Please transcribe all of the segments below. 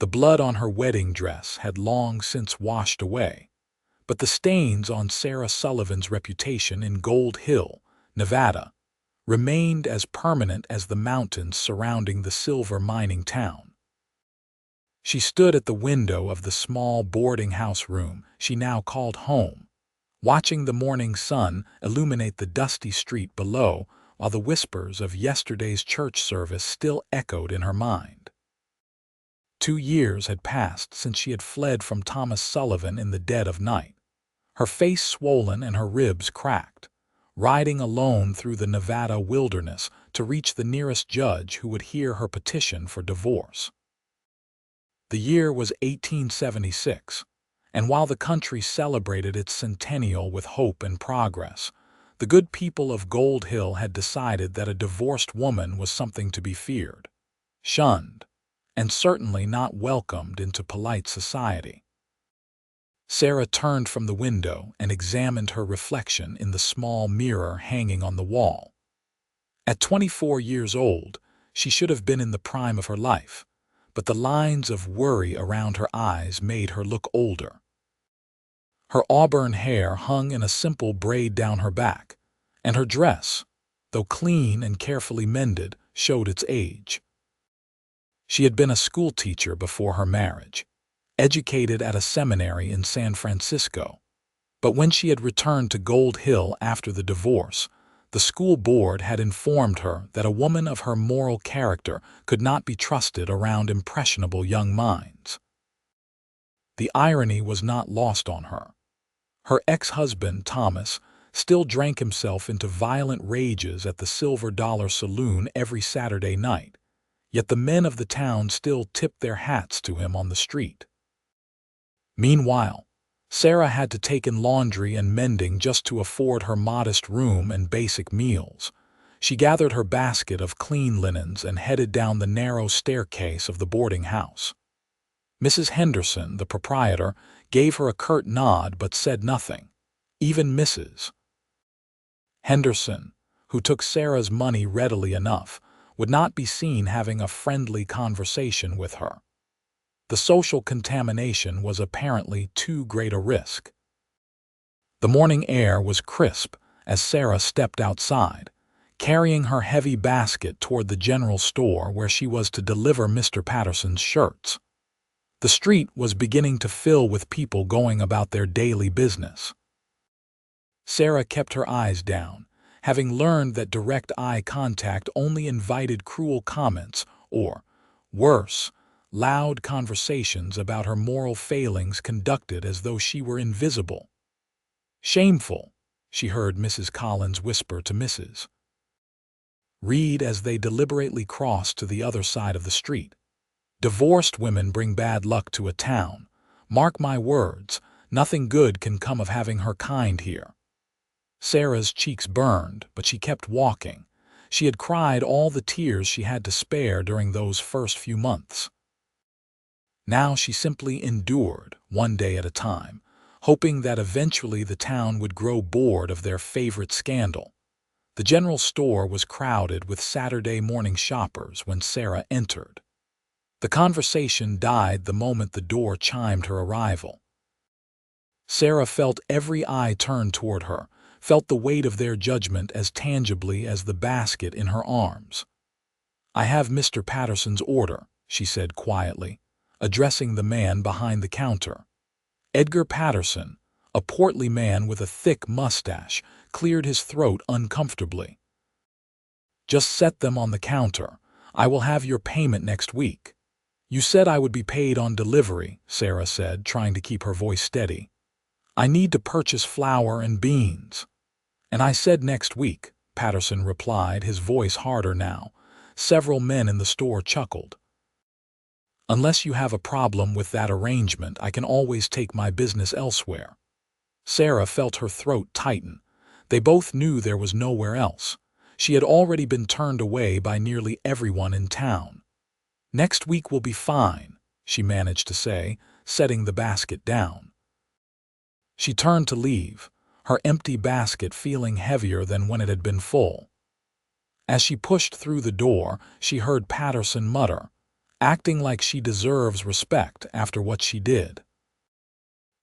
The blood on her wedding dress had long since washed away, but the stains on Sarah Sullivan's reputation in Gold Hill, Nevada, remained as permanent as the mountains surrounding the silver mining town. She stood at the window of the small boarding house room she now called home, watching the morning sun illuminate the dusty street below while the whispers of yesterday's church service still echoed in her mind. 2 years had passed since she had fled from Thomas Sullivan in the dead of night, her face swollen and her ribs cracked, riding alone through the Nevada wilderness to reach the nearest judge who would hear her petition for divorce. The year was 1876, and while the country celebrated its centennial with hope and progress, the good people of Gold Hill had decided that a divorced woman was something to be feared, shunned, and certainly not welcomed into polite society. Sarah turned from the window and examined her reflection in the small mirror hanging on the wall. At 24 years old, she should have been in the prime of her life, but the lines of worry around her eyes made her look older. Her auburn hair hung in a simple braid down her back, and her dress, though clean and carefully mended, showed its age. She had been a schoolteacher before her marriage, educated at a seminary in San Francisco, but when she had returned to Gold Hill after the divorce, the school board had informed her that a woman of her moral character could not be trusted around impressionable young minds. The irony was not lost on her. Her ex-husband, Thomas, still drank himself into violent rages at the Silver Dollar Saloon every Saturday night, yet the men of the town still tipped their hats to him on the street. Meanwhile, Sarah had to take in laundry and mending just to afford her modest room and basic meals. She gathered her basket of clean linens and headed down the narrow staircase of the boarding house. Mrs. Henderson, the proprietor, gave her a curt nod but said nothing, even Mrs. Henderson, who took Sarah's money readily enough, would not be seen having a friendly conversation with her. The social contamination was apparently too great a risk. The morning air was crisp as Sarah stepped outside, carrying her heavy basket toward the general store where she was to deliver Mr. Patterson's shirts. The street was beginning to fill with people going about their daily business. Sarah kept her eyes down, having learned that direct eye contact only invited cruel comments or, worse, loud conversations about her moral failings conducted as though she were invisible. "Shameful," she heard Mrs. Collins whisper to Mrs. Reed as they deliberately crossed to the other side of the street. "Divorced women bring bad luck to a town. Mark my words, nothing good can come of having her kind here." Sarah's cheeks burned, but she kept walking. She had cried all the tears she had to spare during those first few months. Now she simply endured, one day at a time, hoping that eventually the town would grow bored of their favorite scandal. The general store was crowded with Saturday morning shoppers when Sarah entered. The conversation died the moment the door chimed her arrival. Sarah felt every eye turned toward her, felt the weight of their judgment as tangibly as the basket in her arms. "I have Mr. Patterson's order," she said quietly, addressing the man behind the counter. Edgar Patterson, a portly man with a thick mustache, cleared his throat uncomfortably. "Just set them on the counter. I will have your payment next week." "You said I would be paid on delivery," Sarah said, trying to keep her voice steady. "I need to purchase flour and beans." "And I said next week," Patterson replied, his voice harder now. Several men in the store chuckled. "Unless you have a problem with that arrangement, I can always take my business elsewhere." Sarah felt her throat tighten. They both knew there was nowhere else. She had already been turned away by nearly everyone in town. "Next week will be fine," she managed to say, setting the basket down. She turned to leave, her empty basket feeling heavier than when it had been full. As she pushed through the door, she heard Patterson mutter, acting like she deserves respect after what she did.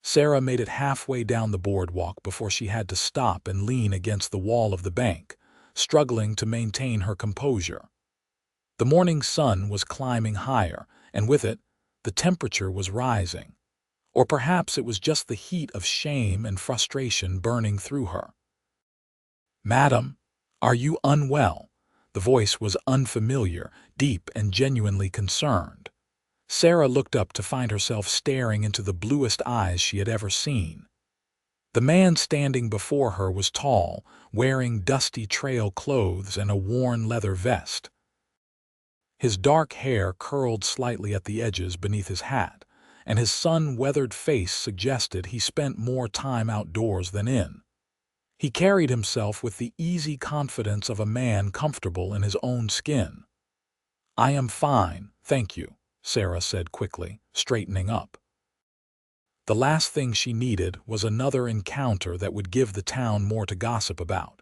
Sarah made it halfway down the boardwalk before she had to stop and lean against the wall of the bank, struggling to maintain her composure. The morning sun was climbing higher, and with it, the temperature was rising. Or perhaps it was just the heat of shame and frustration burning through her. "Madam, are you unwell?" The voice was unfamiliar, deep, and genuinely concerned. Sarah looked up to find herself staring into the bluest eyes she had ever seen. The man standing before her was tall, wearing dusty trail clothes and a worn leather vest. His dark hair curled slightly at the edges beneath his hat, and his sun-weathered face suggested he spent more time outdoors than in. He carried himself with the easy confidence of a man comfortable in his own skin. "I am fine, thank you," Sarah said quickly, straightening up. The last thing she needed was another encounter that would give the town more to gossip about.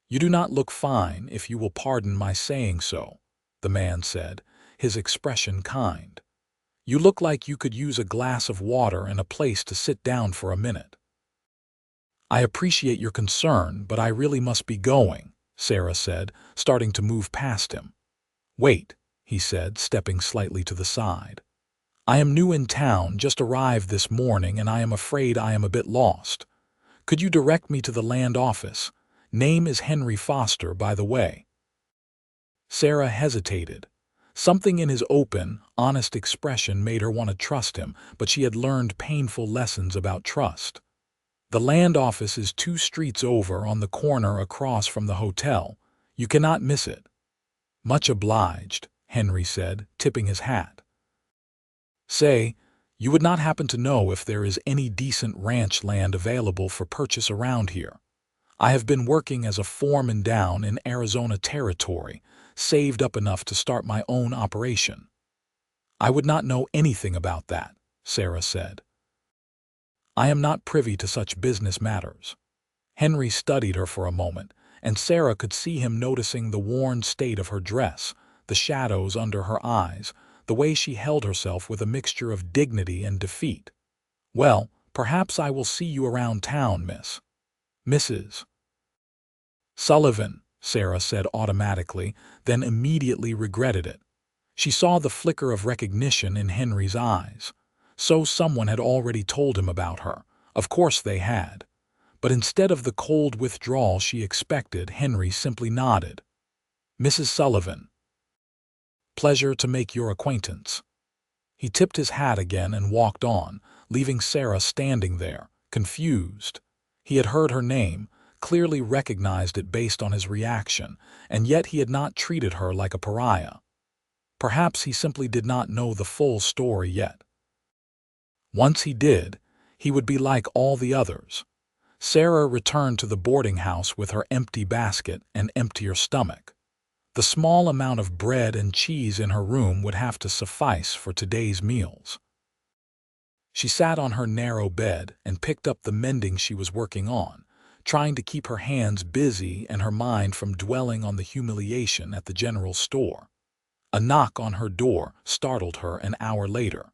"You do not look fine, if you will pardon my saying so," the man said, his expression kind. "You look like you could use a glass of water and a place to sit down for a minute." "I appreciate your concern, but I really must be going," Sarah said, starting to move past him. "Wait," he said, stepping slightly to the side. "I am new in town, just arrived this morning, and I am afraid I am a bit lost. Could you direct me to the land office? Name is Henry Foster, by the way." Sarah hesitated. Something in his open, honest expression made her want to trust him, but she had learned painful lessons about trust. "The land office is 2 streets over on the corner across from the hotel. You cannot miss it." "Much obliged," Henry said, tipping his hat. "Say, you would not happen to know if there is any decent ranch land available for purchase around here? I have been working as a foreman down in Arizona Territory, saved up enough to start my own operation." "I would not know anything about that," Sarah said. "I am not privy to such business matters." Henry studied her for a moment, and Sarah could see him noticing the worn state of her dress, the shadows under her eyes, the way she held herself with a mixture of dignity and defeat. "Well, perhaps I will see you around town, Mrs. Sullivan," Sarah said automatically, then immediately regretted it. She saw the flicker of recognition in Henry's eyes. So someone had already told him about her. Of course they had. But instead of the cold withdrawal she expected, Henry simply nodded. "Mrs. Sullivan. Pleasure to make your acquaintance." He tipped his hat again and walked on, leaving Sarah standing there, confused. He had heard her name, clearly recognized it based on his reaction, and yet he had not treated her like a pariah. Perhaps he simply did not know the full story yet. Once he did, he would be like all the others. Sarah returned to the boarding house with her empty basket and emptier stomach. The small amount of bread and cheese in her room would have to suffice for today's meals. She sat on her narrow bed and picked up the mending she was working on, trying to keep her hands busy and her mind from dwelling on the humiliation at the general store. A knock on her door startled her an hour later.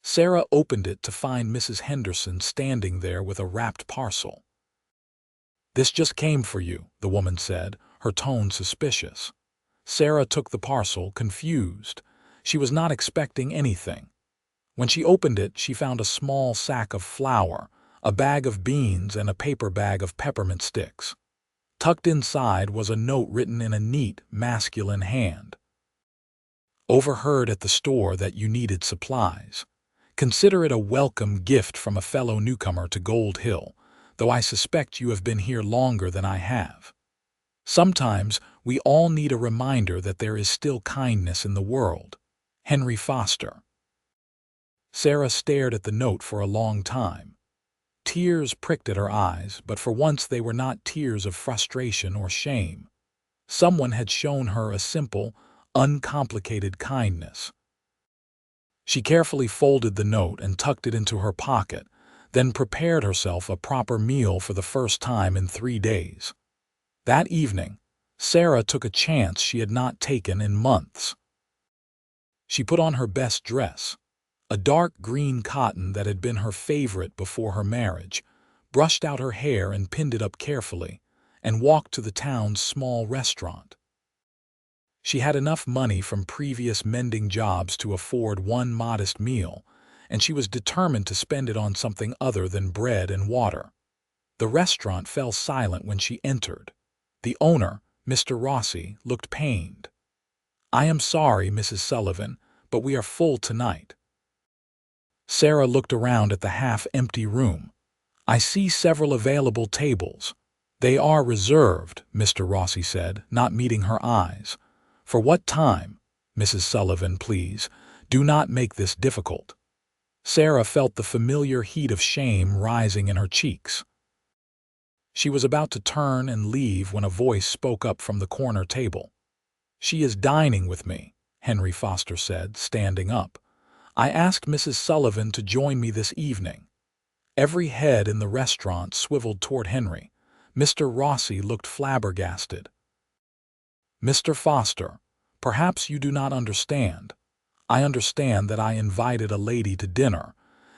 Sarah opened it to find Mrs. Henderson standing there with a wrapped parcel. "This just came for you," the woman said, her tone suspicious. Sarah took the parcel, confused. She was not expecting anything. When she opened it, she found a small sack of flour, a bag of beans, and a paper bag of peppermint sticks. Tucked inside was a note written in a neat, masculine hand. "Overheard at the store that you needed supplies. Consider it a welcome gift from a fellow newcomer to Gold Hill, though I suspect you have been here longer than I have. Sometimes we all need a reminder that there is still kindness in the world. Henry Foster." Sarah stared at the note for a long time. Tears pricked at her eyes, but for once they were not tears of frustration or shame. Someone had shown her a simple, uncomplicated kindness. She carefully folded the note and tucked it into her pocket, then prepared herself a proper meal for the first time in 3 days. That evening, Sarah took a chance she had not taken in months. She put on her best dress, a dark green cotton that had been her favorite before her marriage, brushed out her hair and pinned it up carefully, and walked to the town's small restaurant. She had enough money from previous mending jobs to afford one modest meal, and she was determined to spend it on something other than bread and water. The restaurant fell silent when she entered. The owner, Mr. Rossi, looked pained. "I am sorry, Mrs. Sullivan, but we are full tonight." Sarah looked around at the half-empty room. "I see several available tables." "They are reserved," Mr. Rossi said, not meeting her eyes. "For what time? Mrs. Sullivan, please, do not make this difficult." Sarah felt the familiar heat of shame rising in her cheeks. She was about to turn and leave when a voice spoke up from the corner table. "She is dining with me," Henry Foster said, standing up. "I asked Mrs. Sullivan to join me this evening." Every head in the restaurant swiveled toward Henry. Mr. Rossi looked flabbergasted. "Mr. Foster, perhaps you do not understand. I understand that I invited a lady to dinner,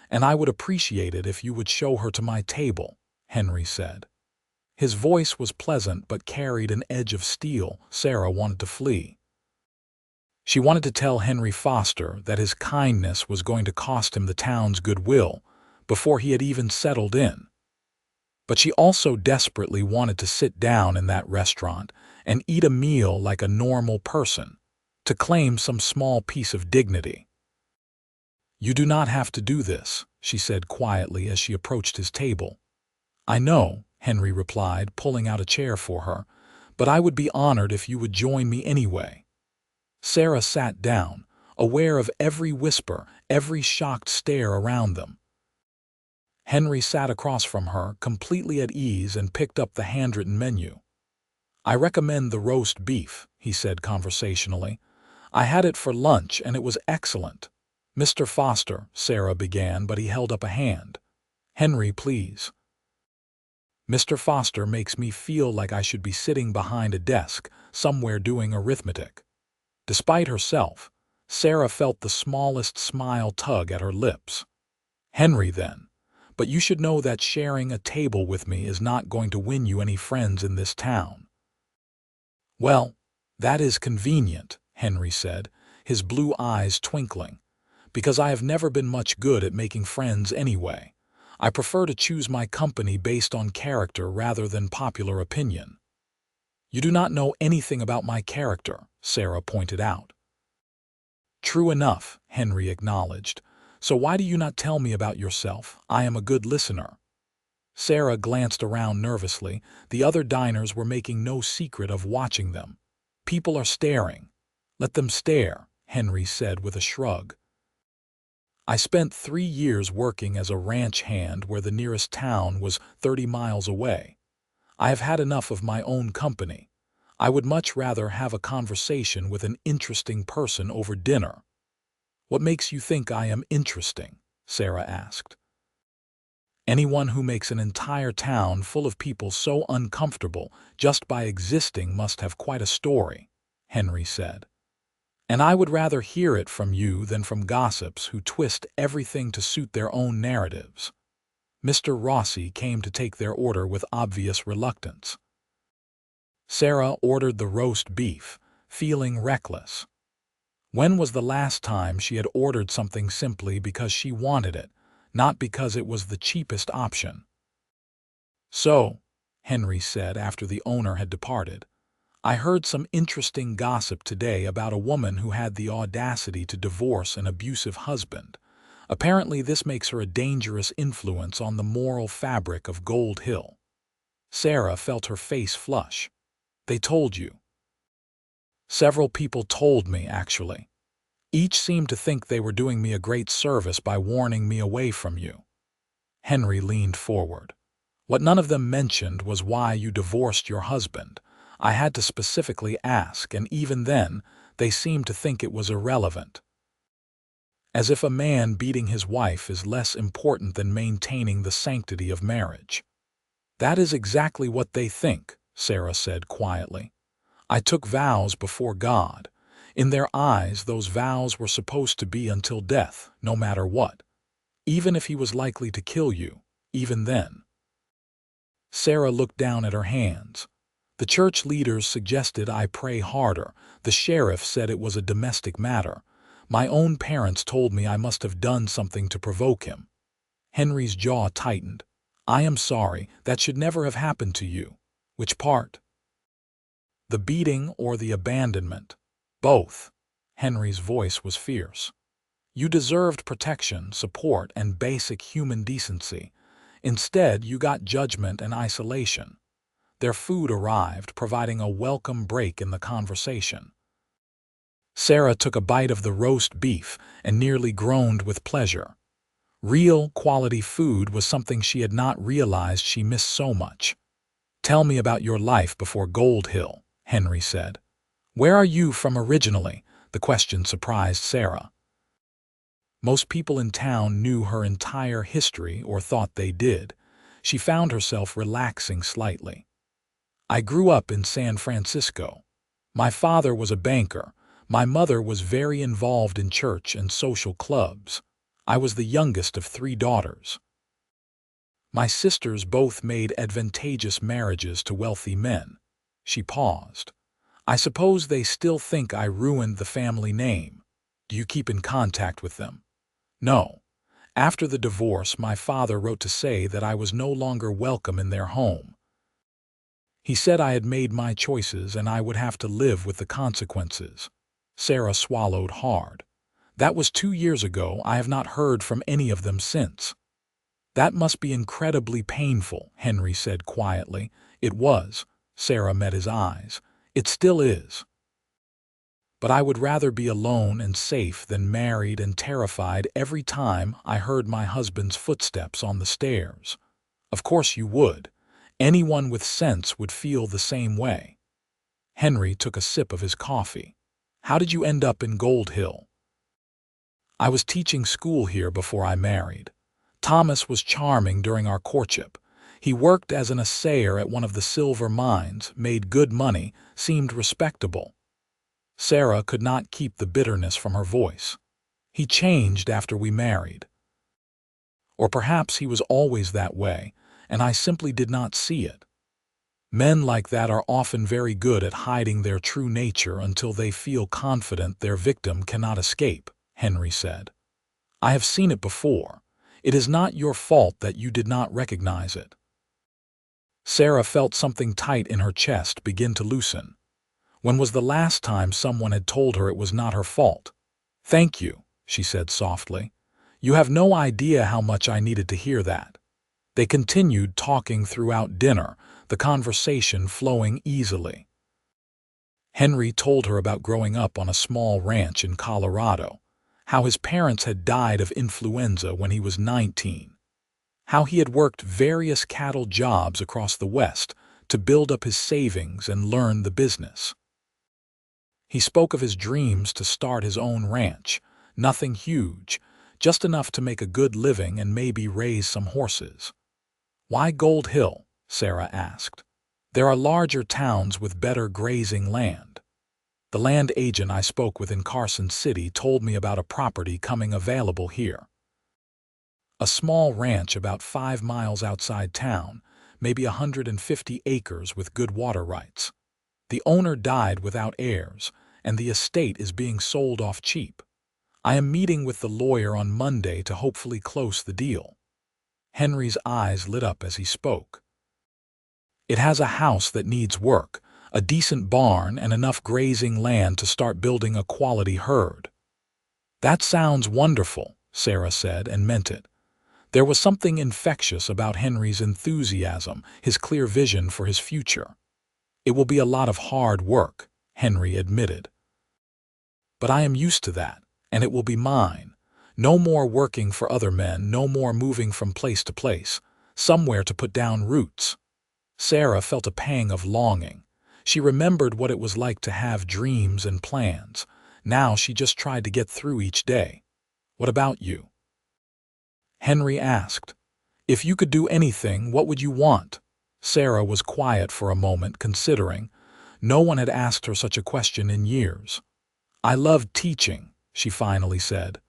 and I would appreciate it if you would show her to my table," Henry said. His voice was pleasant but carried an edge of steel. Sarah wanted to flee. She wanted to tell Henry Foster that his kindness was going to cost him the town's goodwill before he had even settled in. But she also desperately wanted to sit down in that restaurant and eat a meal like a normal person, to claim some small piece of dignity. "You do not have to do this," she said quietly as she approached his table. "I know," Henry replied, pulling out a chair for her, "but I would be honored if you would join me anyway." Sarah sat down, aware of every whisper, every shocked stare around them. Henry sat across from her, completely at ease, and picked up the handwritten menu. "I recommend the roast beef," he said conversationally. "I had it for lunch and it was excellent." "Mr. Foster," Sarah began, but he held up a hand. "Henry, please." "Mr. Foster makes me feel like I should be sitting behind a desk, somewhere doing arithmetic." Despite herself, Sarah felt the smallest smile tug at her lips. "Henry, then. But you should know that sharing a table with me is not going to win you any friends in this town." "Well, that is convenient," Henry said, his blue eyes twinkling, "because I have never been much good at making friends anyway. I prefer to choose my company based on character rather than popular opinion." "You do not know anything about my character," Sarah pointed out. "True enough," Henry acknowledged. "So why do you not tell me about yourself? I am a good listener." Sarah glanced around nervously. The other diners were making no secret of watching them. "People are staring. Let them stare," Henry said with a shrug. "I spent 3 years working as a ranch hand where the nearest town was 30 miles away. I have had enough of my own company. I would much rather have a conversation with an interesting person over dinner." "What makes you think I am interesting?" Sarah asked. "Anyone who makes an entire town full of people so uncomfortable just by existing must have quite a story," Henry said. "And I would rather hear it from you than from gossips who twist everything to suit their own narratives." Mr. Rossi came to take their order with obvious reluctance. Sarah ordered the roast beef, feeling reckless. When was the last time she had ordered something simply because she wanted it, not because it was the cheapest option? "So," Henry said after the owner had departed, "I heard some interesting gossip today about a woman who had the audacity to divorce an abusive husband. Apparently this makes her a dangerous influence on the moral fabric of Gold Hill." Sarah felt her face flush. "They told you?" "Several people told me, actually. Each seemed to think they were doing me a great service by warning me away from you." Henry leaned forward. "What none of them mentioned was why you divorced your husband. I had to specifically ask, and even then, they seemed to think it was irrelevant. As if a man beating his wife is less important than maintaining the sanctity of marriage." "That is exactly what they think," Sarah said quietly. "I took vows before God. In their eyes, those vows were supposed to be until death, no matter what. Even if he was likely to kill you, even then. Sarah looked down at her hands. The church leaders suggested I pray harder. The sheriff said it was a domestic matter. My own parents told me I must have done something to provoke him. Henry's jaw tightened. I am sorry, that should never have happened to you. Which part? The beating or the abandonment? Both. Henry's voice was fierce. You deserved protection, support, and basic human decency. Instead, you got judgment and isolation. Their food arrived, providing a welcome break in the conversation. Sarah took a bite of the roast beef and nearly groaned with pleasure. Real, quality food was something she had not realized she missed so much. Tell me about your life before Gold Hill, Henry said. Where are you from originally? The question surprised Sarah. Most people in town knew her entire history or thought they did. She found herself relaxing slightly. I grew up in San Francisco. My father was a banker. My mother was very involved in church and social clubs. I was the youngest of 3 daughters. My sisters both made advantageous marriages to wealthy men. She paused. I suppose they still think I ruined the family name. Do you keep in contact with them? No. After the divorce, my father wrote to say that I was no longer welcome in their home. He said I had made my choices and I would have to live with the consequences. Sarah swallowed hard. That was 2 years ago. I have not heard from any of them since. That must be incredibly painful, Henry said quietly. It was. Sarah met his eyes. It still is. But I would rather be alone and safe than married and terrified every time I heard my husband's footsteps on the stairs. Of course you would. Anyone with sense would feel the same way. Henry took a sip of his coffee. How did you end up in Gold Hill? I was teaching school here before I married. Thomas was charming during our courtship. He worked as an assayer at one of the silver mines, made good money, seemed respectable. Sarah could not keep the bitterness from her voice. He changed after we married. Or perhaps he was always that way, and I simply did not see it. Men like that are often very good at hiding their true nature until they feel confident their victim cannot escape, Henry said. I have seen it before. It is not your fault that you did not recognize it. Sarah felt something tight in her chest begin to loosen. When was the last time someone had told her it was not her fault? Thank you, she said softly. You have no idea how much I needed to hear that. They continued talking throughout dinner, the conversation flowing easily. Henry told her about growing up on a small ranch in Colorado, how his parents had died of influenza when he was 19, how he had worked various cattle jobs across the West to build up his savings and learn the business. He spoke of his dreams to start his own ranch, nothing huge, just enough to make a good living and maybe raise some horses. Why Gold Hill? Sarah asked. There are larger towns with better grazing land. The land agent I spoke with in Carson City told me about a property coming available here. A small ranch about 5 miles outside town, maybe 150 acres with good water rights. The owner died without heirs, and the estate is being sold off cheap. I am meeting with the lawyer on Monday to hopefully close the deal. Henry's eyes lit up as he spoke. It has a house that needs work, a decent barn, and enough grazing land to start building a quality herd. That sounds wonderful, Sarah said, and meant it. There was something infectious about Henry's enthusiasm, his clear vision for his future. It will be a lot of hard work, Henry admitted. But I am used to that, and it will be mine. No more working for other men, no more moving from place to place, somewhere to put down roots. Sarah felt a pang of longing. She remembered what it was like to have dreams and plans. Now she just tried to get through each day. What about you? Henry asked. If you could do anything, what would you want? Sarah was quiet for a moment, considering. No one had asked her such a question in years. I love teaching, she finally said.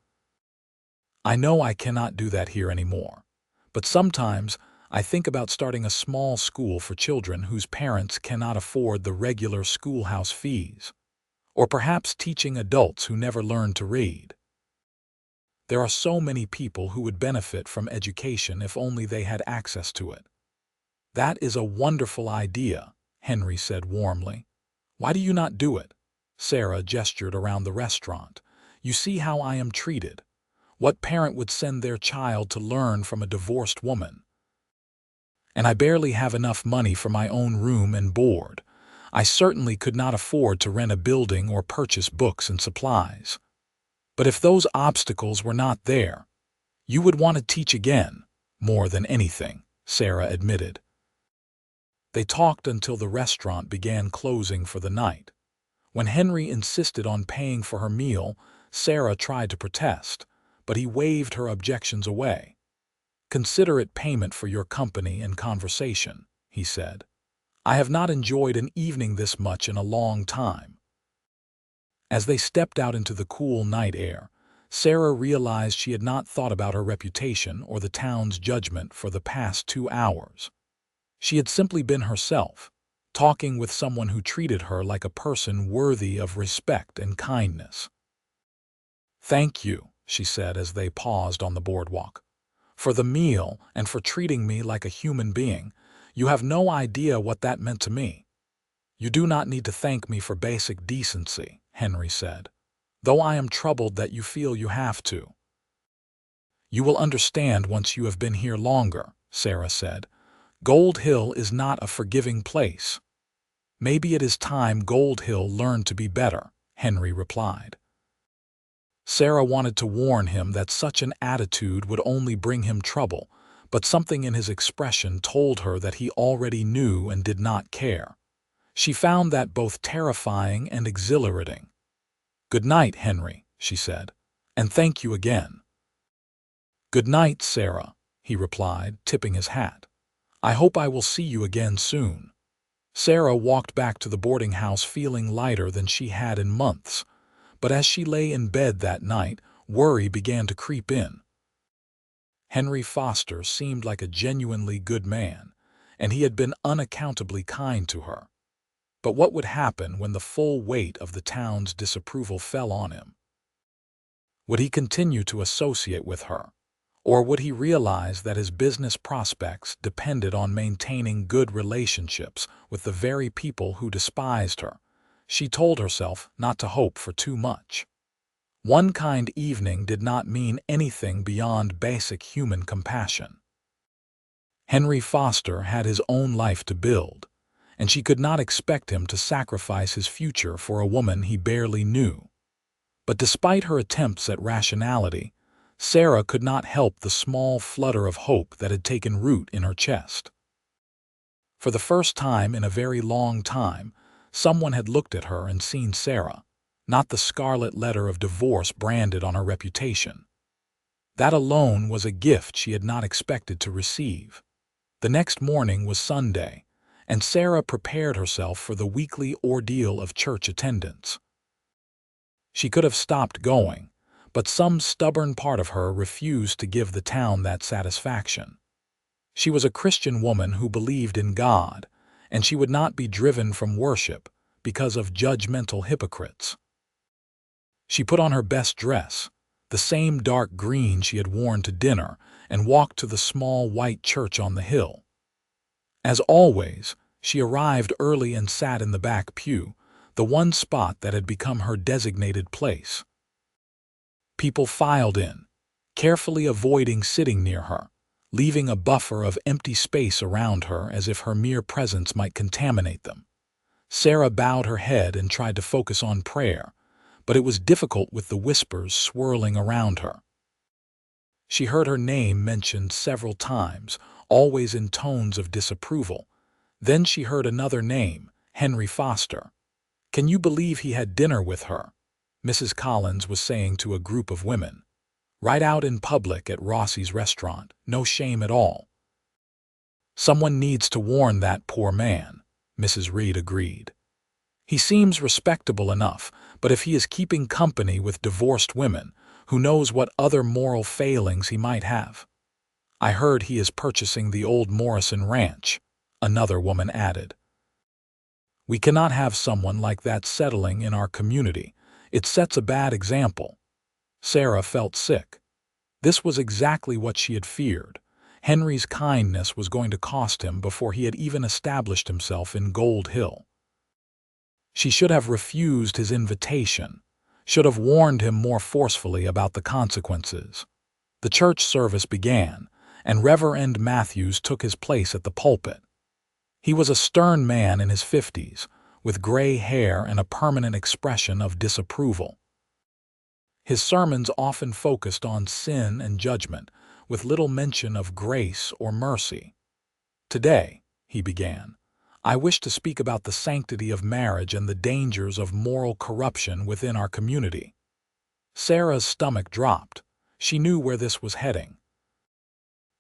I know I cannot do that here anymore, but sometimes I think about starting a small school for children whose parents cannot afford the regular schoolhouse fees, or perhaps teaching adults who never learned to read. There are so many people who would benefit from education if only they had access to it. That is a wonderful idea, Henry said warmly. Why do you not do it? Sarah gestured around the restaurant. You see how I am treated. What parent would send their child to learn from a divorced woman? And I barely have enough money for my own room and board. I certainly could not afford to rent a building or purchase books and supplies. But if those obstacles were not there, you would want to teach again, more than anything, Sarah admitted. They talked until the restaurant began closing for the night. When Henry insisted on paying for her meal, Sarah tried to protest, but he waved her objections away. Consider it payment for your company and conversation, he said. I have not enjoyed an evening this much in a long time. As they stepped out into the cool night air, Sarah realized she had not thought about her reputation or the town's judgment for the past 2 hours. She had simply been herself, talking with someone who treated her like a person worthy of respect and kindness. Thank you, she said as they paused on the boardwalk, for the meal and for treating me like a human being. You have no idea what that meant to me. You do not need to thank me for basic decency, Henry said, though I am troubled that you feel you have to. You will understand once you have been here longer, Sarah said. Gold Hill is not a forgiving place. Maybe it is time Gold Hill learned to be better, Henry replied. Sarah wanted to warn him that such an attitude would only bring him trouble, but something in his expression told her that he already knew and did not care. She found that both terrifying and exhilarating. Good night, Henry, she said, and thank you again. Good night, Sarah, he replied, tipping his hat. I hope I will see you again soon. Sarah walked back to the boarding house feeling lighter than she had in months, but as she lay in bed that night, worry began to creep in. Henry Foster seemed like a genuinely good man, and he had been unaccountably kind to her. But what would happen when the full weight of the town's disapproval fell on him? Would he continue to associate with her, or would he realize that his business prospects depended on maintaining good relationships with the very people who despised her? She told herself not to hope for too much. One kind evening did not mean anything beyond basic human compassion. Henry Foster had his own life to build, and she could not expect him to sacrifice his future for a woman he barely knew. But despite her attempts at rationality, Sarah could not help the small flutter of hope that had taken root in her chest. For the first time in a very long time, someone had looked at her and seen Sarah, not the scarlet letter of divorce branded on her reputation. That alone was a gift she had not expected to receive. The next morning was Sunday, and Sarah prepared herself for the weekly ordeal of church attendance. She could have stopped going, but some stubborn part of her refused to give the town that satisfaction. She was a Christian woman who believed in God, and she would not be driven from worship because of judgmental hypocrites. She put on her best dress, the same dark green she had worn to dinner, and walked to the small white church on the hill. As always, she arrived early and sat in the back pew, the one spot that had become her designated place. People filed in, carefully avoiding sitting near her, leaving a buffer of empty space around her as if her mere presence might contaminate them. Sarah bowed her head and tried to focus on prayer, but it was difficult with the whispers swirling around her. She heard her name mentioned several times, always in tones of disapproval. Then she heard another name, Henry Foster. Can you believe he had dinner with her? Mrs. Collins was saying to a group of women. Right out in public at Rossi's restaurant, no shame at all. Someone needs to warn that poor man, Mrs. Reed agreed. He seems respectable enough, But if he is keeping company with divorced women, who knows what other moral failings he might have? I heard he is purchasing the old Morrison Ranch, another woman added. We cannot have someone like that settling in our community. It sets a bad example. Sarah felt sick. This was exactly what she had feared. Henry's kindness was going to cost him before he had even established himself in Gold Hill. She should have refused his invitation, should have warned him more forcefully about the consequences. The church service began, and Reverend Matthews took his place at the pulpit. He was a stern man in his 50s, with gray hair and a permanent expression of disapproval. His sermons often focused on sin and judgment, with little mention of grace or mercy. Today, he began, I wish to speak about the sanctity of marriage and the dangers of moral corruption within our community. Sarah's stomach dropped. She knew where this was heading.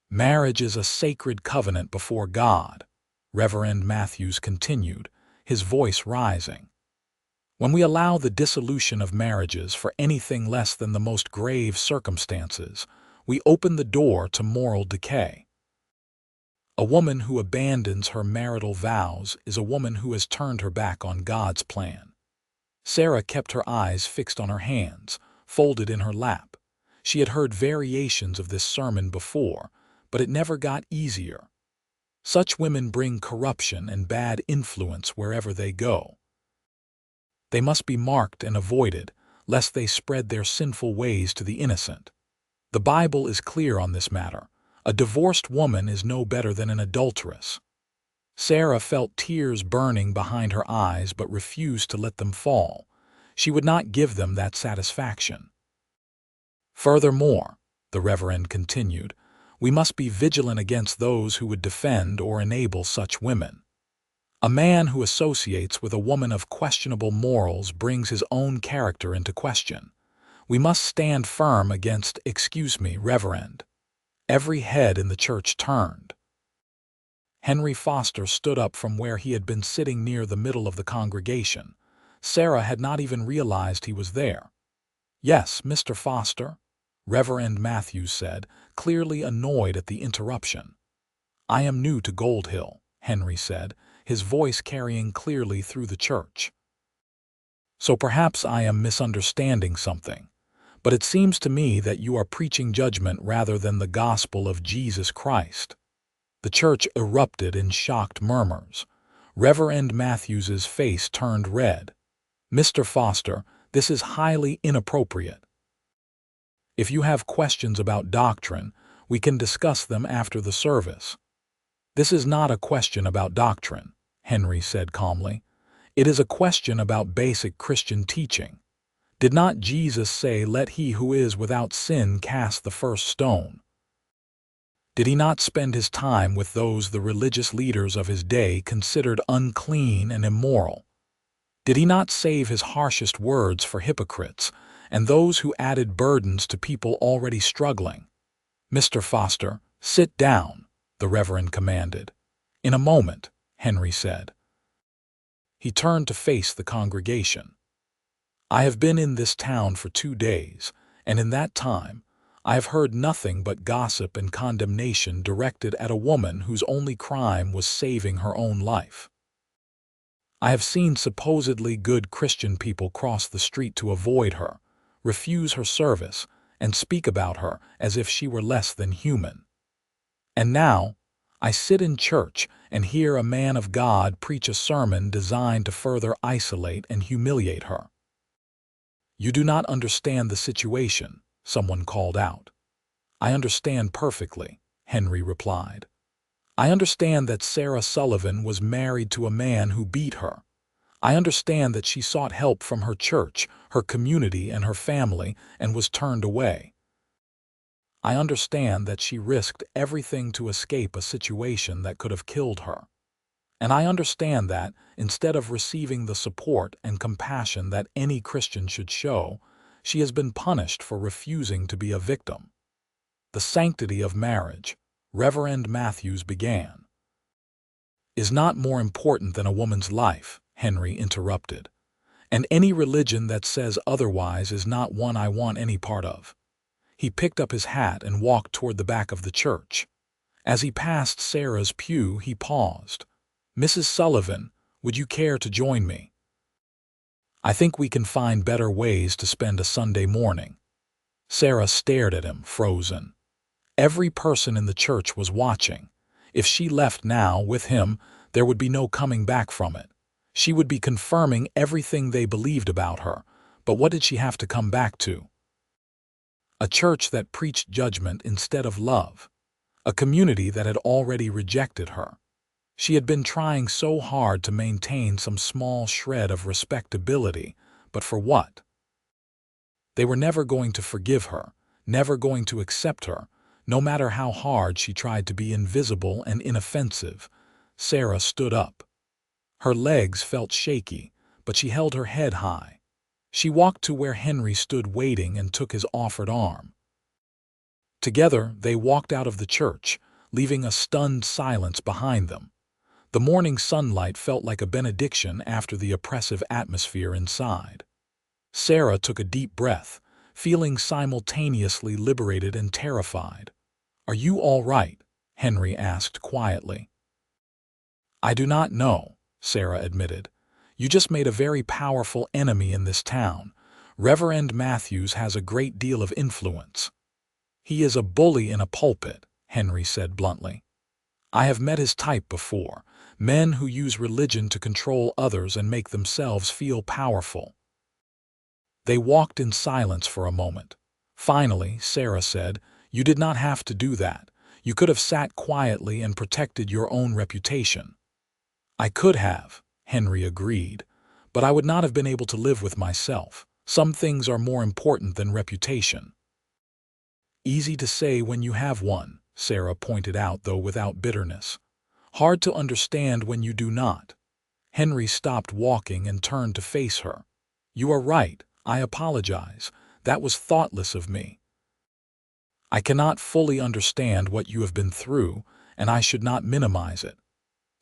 Marriage is a sacred covenant before God, Reverend Matthews continued, his voice rising. When we allow the dissolution of marriages for anything less than the most grave circumstances, we open the door to moral decay. A woman who abandons her marital vows is a woman who has turned her back on God's plan. Sarah kept her eyes fixed on her hands, folded in her lap. She had heard variations of this sermon before, but it never got easier. Such women bring corruption and bad influence wherever they go. They must be marked and avoided, lest they spread their sinful ways to the innocent. The Bible is clear on this matter. A divorced woman is no better than an adulteress. Sarah felt tears burning behind her eyes but refused to let them fall. She would not give them that satisfaction. Furthermore, the Reverend continued, we must be vigilant against those who would defend or enable such women. A man who associates with a woman of questionable morals brings his own character into question. We must stand firm against, excuse me, Reverend. Every head in the church turned. Henry Foster stood up from where he had been sitting near the middle of the congregation. Sarah had not even realized he was there. Yes, Mr. Foster, Reverend Matthews said, clearly annoyed at the interruption. I am new to Gold Hill, Henry said, his voice carrying clearly through the church. So perhaps I am misunderstanding something, but it seems to me that you are preaching judgment rather than the gospel of Jesus Christ. The church erupted in shocked murmurs. Reverend Matthews's face turned red. Mr. Foster, this is highly inappropriate. If you have questions about doctrine, we can discuss them after the service. This is not a question about doctrine, Henry said calmly. It is a question about basic Christian teaching. Did not Jesus say, "Let he who is without sin cast the first stone"? Did he not spend his time with those the religious leaders of his day considered unclean and immoral? Did he not save his harshest words for hypocrites and those who added burdens to people already struggling? Mr. Foster, sit down, the Reverend commanded. In a moment, Henry said. He turned to face the congregation. I have been in this town for 2 days, and in that time, I have heard nothing but gossip and condemnation directed at a woman whose only crime was saving her own life. I have seen supposedly good Christian people cross the street to avoid her, refuse her service, and speak about her as if she were less than human. And now, I sit in church and hear a man of God preach a sermon designed to further isolate and humiliate her. You do not understand the situation, someone called out. I understand perfectly, Henry replied. I understand that Sarah Sullivan was married to a man who beat her. I understand that she sought help from her church, her community, and her family, and was turned away. I understand that she risked everything to escape a situation that could have killed her. And I understand that, instead of receiving the support and compassion that any Christian should show, she has been punished for refusing to be a victim. The sanctity of marriage, Reverend Matthews began, is not more important than a woman's life, Henry interrupted. And any religion that says otherwise is not one I want any part of. He picked up his hat and walked toward the back of the church. As he passed Sarah's pew, he paused. "Mrs. Sullivan, would you care to join me? I think we can find better ways to spend a Sunday morning." Sarah stared at him, frozen. Every person in the church was watching. If she left now with him, there would be no coming back from it. She would be confirming everything they believed about her, but what did she have to come back to? A church that preached judgment instead of love. A community that had already rejected her. She had been trying so hard to maintain some small shred of respectability, but for what? They were never going to forgive her, never going to accept her, no matter how hard she tried to be invisible and inoffensive. Sarah stood up. Her legs felt shaky, but she held her head high. She walked to where Henry stood waiting and took his offered arm. Together, they walked out of the church, leaving a stunned silence behind them. The morning sunlight felt like a benediction after the oppressive atmosphere inside. Sarah took a deep breath, feeling simultaneously liberated and terrified. "Are you all right?" Henry asked quietly. "I do not know," Sarah admitted. "You just made a very powerful enemy in this town. Reverend Matthews has a great deal of influence." "He is a bully in a pulpit," Henry said bluntly. "I have met his type before, men who use religion to control others and make themselves feel powerful." They walked in silence for a moment. Finally, Sarah said, "You did not have to do that. You could have sat quietly and protected your own reputation." "I could have," Henry agreed, "but I would not have been able to live with myself. Some things are more important than reputation." "Easy to say when you have one," Sarah pointed out, though without bitterness. "Hard to understand when you do not." Henry stopped walking and turned to face her. "You are right. I apologize. That was thoughtless of me. I cannot fully understand what you have been through, and I should not minimize it."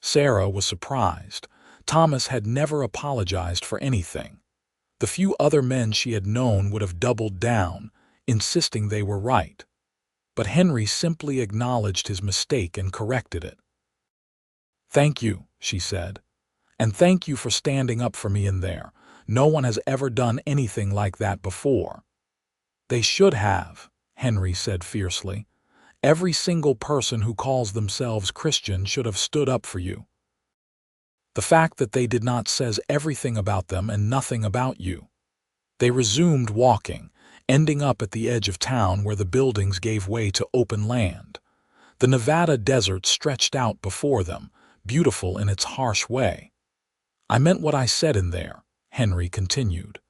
Sarah was surprised. Thomas had never apologized for anything. The few other men she had known would have doubled down, insisting they were right. But Henry simply acknowledged his mistake and corrected it. "Thank you," she said. "And thank you for standing up for me in there. No one has ever done anything like that before." "They should have," Henry said fiercely. "Every single person who calls themselves Christian should have stood up for you. The fact that they did not says everything about them and nothing about you." They resumed walking, ending up at the edge of town where the buildings gave way to open land. The Nevada desert stretched out before them, beautiful in its harsh way. "I meant what I said in there," Henry continued.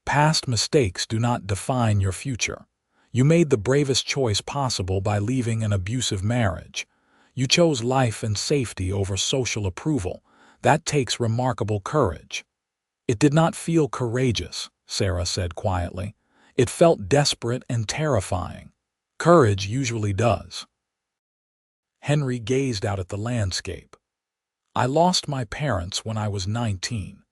"Past mistakes do not define your future. You made the bravest choice possible by leaving an abusive marriage. You chose life and safety over social approval. That takes remarkable courage." "It did not feel courageous," Sarah said quietly. "It felt desperate and terrifying. Courage usually does." Henry gazed out at the landscape. "I lost my parents when I was 19.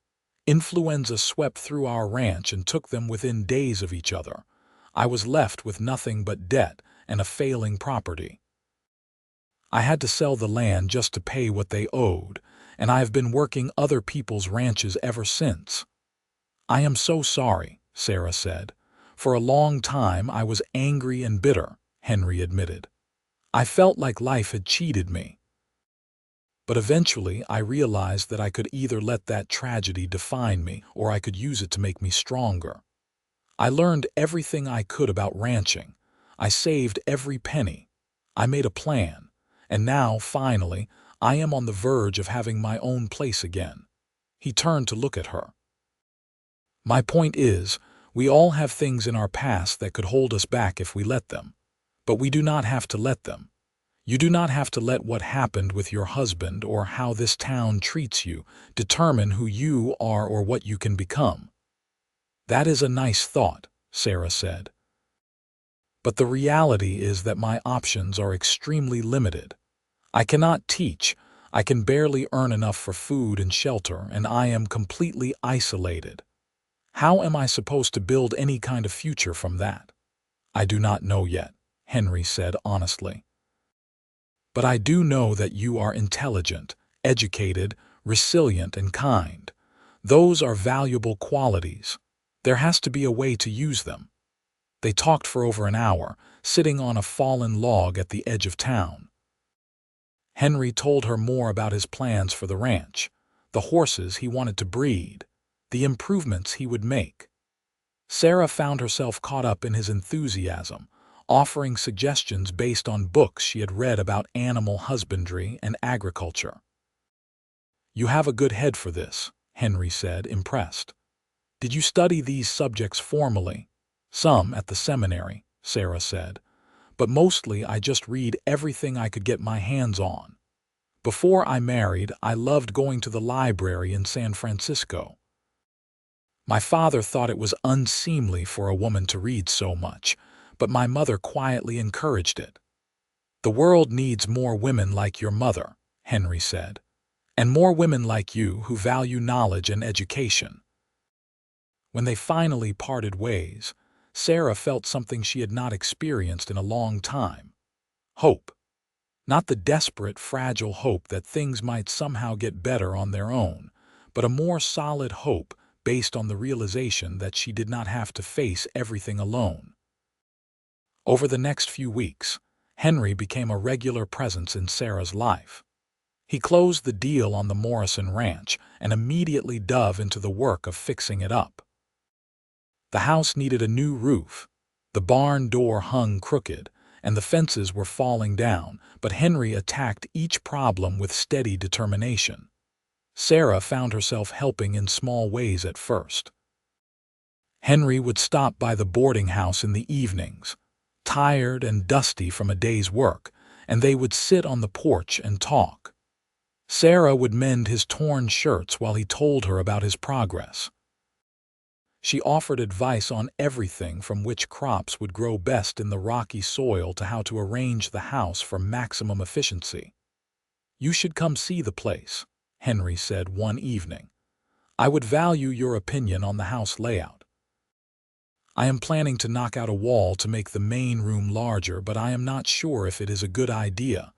Influenza swept through our ranch and took them within days of each other. I was left with nothing but debt and a failing property. I had to sell the land just to pay what they owed, and I have been working other people's ranches ever since." "I am so sorry," Sarah said. "For a long time I was angry and bitter," Henry admitted. "I felt like life had cheated me. But eventually I realized that I could either let that tragedy define me or I could use it to make me stronger. I learned everything I could about ranching. I saved every penny. I made a plan. And now, finally, I am on the verge of having my own place again." He turned to look at her. "My point is, we all have things in our past that could hold us back if we let them. But we do not have to let them. You do not have to let what happened with your husband or how this town treats you determine who you are or what you can become." "That is a nice thought," Sarah said. "But the reality is that my options are extremely limited. I cannot teach, I can barely earn enough for food and shelter, and I am completely isolated. How am I supposed to build any kind of future from that? I do not know yet, Henry said honestly. But I do know that you are intelligent, educated, resilient, and kind. Those are valuable qualities. There has to be a way to use them. They talked for over an hour, sitting on a fallen log at the edge of town. Henry told her more about his plans for the ranch, the horses he wanted to breed, the improvements he would make. Sarah found herself caught up in his enthusiasm, offering suggestions based on books she had read about animal husbandry and agriculture. "You have a good head for this," Henry said, impressed. "Did you study these subjects formally?" "Some at the seminary," Sarah said, "but mostly I just read everything I could get my hands on. Before I married, I loved going to the library in San Francisco. My father thought it was unseemly for a woman to read so much, but my mother quietly encouraged it. The world needs more women like your mother," Henry said, "and more women like you who value knowledge and education." When they finally parted ways, Sarah felt something she had not experienced in a long time. Hope. Not the desperate, fragile hope that things might somehow get better on their own, but a more solid hope based on the realization that she did not have to face everything alone. Over the next few weeks, Henry became a regular presence in Sarah's life. He closed the deal on the Morrison Ranch and immediately dove into the work of fixing it up. The house needed a new roof. The barn door hung crooked, and the fences were falling down, but Henry attacked each problem with steady determination. Sarah found herself helping in small ways at first. Henry would stop by the boarding house in the evenings, tired and dusty from a day's work, and they would sit on the porch and talk. Sarah would mend his torn shirts while he told her about his progress. She offered advice on everything from which crops would grow best in the rocky soil to how to arrange the house for maximum efficiency. "You should come see the place," Henry said one evening. "I would value your opinion on the house layout. I am planning to knock out a wall to make the main room larger, but I am not sure if it is a good idea."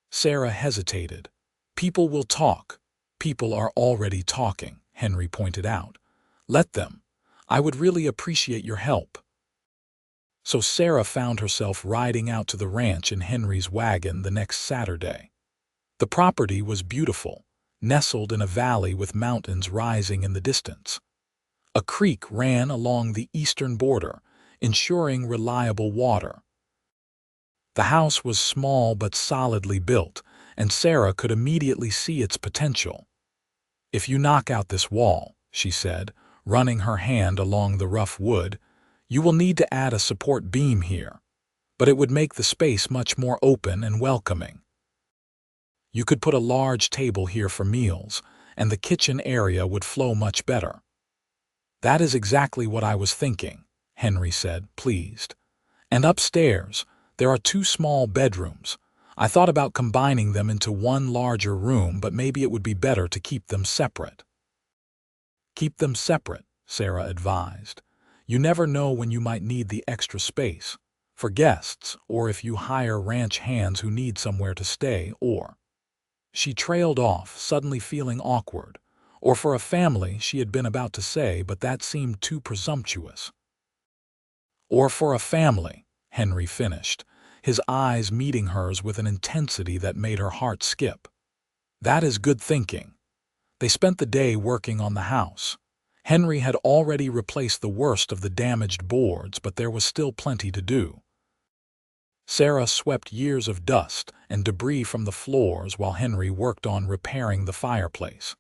Sarah hesitated. "People will talk." "People are already talking," Henry pointed out. "Let them. I would really appreciate your help." So Sarah found herself riding out to the ranch in Henry's wagon the next Saturday. The property was beautiful, nestled in a valley with mountains rising in the distance. A creek ran along the eastern border, ensuring reliable water. The house was small but solidly built, and Sarah could immediately see its potential. "If you knock out this wall," she said, running her hand along the rough wood, "you will need to add a support beam here, but it would make the space much more open and welcoming. You could put a large table here for meals, and the kitchen area would flow much better." "That is exactly what I was thinking," Henry said, pleased. "And upstairs, there are 2 small bedrooms. I thought about combining them into one larger room, but maybe it would be better to keep them separate." "Keep them separate," Sarah advised. "You never know when you might need the extra space, for guests, or if you hire ranch hands who need somewhere to stay, or—" She trailed off, suddenly feeling awkward. "Or for a family," she had been about to say, but that seemed too presumptuous. "Or for a family," Henry finished, his eyes meeting hers with an intensity that made her heart skip. "That is good thinking." They spent the day working on the house. Henry had already replaced the worst of the damaged boards, but there was still plenty to do. Sarah swept years of dust and debris from the floors while Henry worked on repairing the fireplace.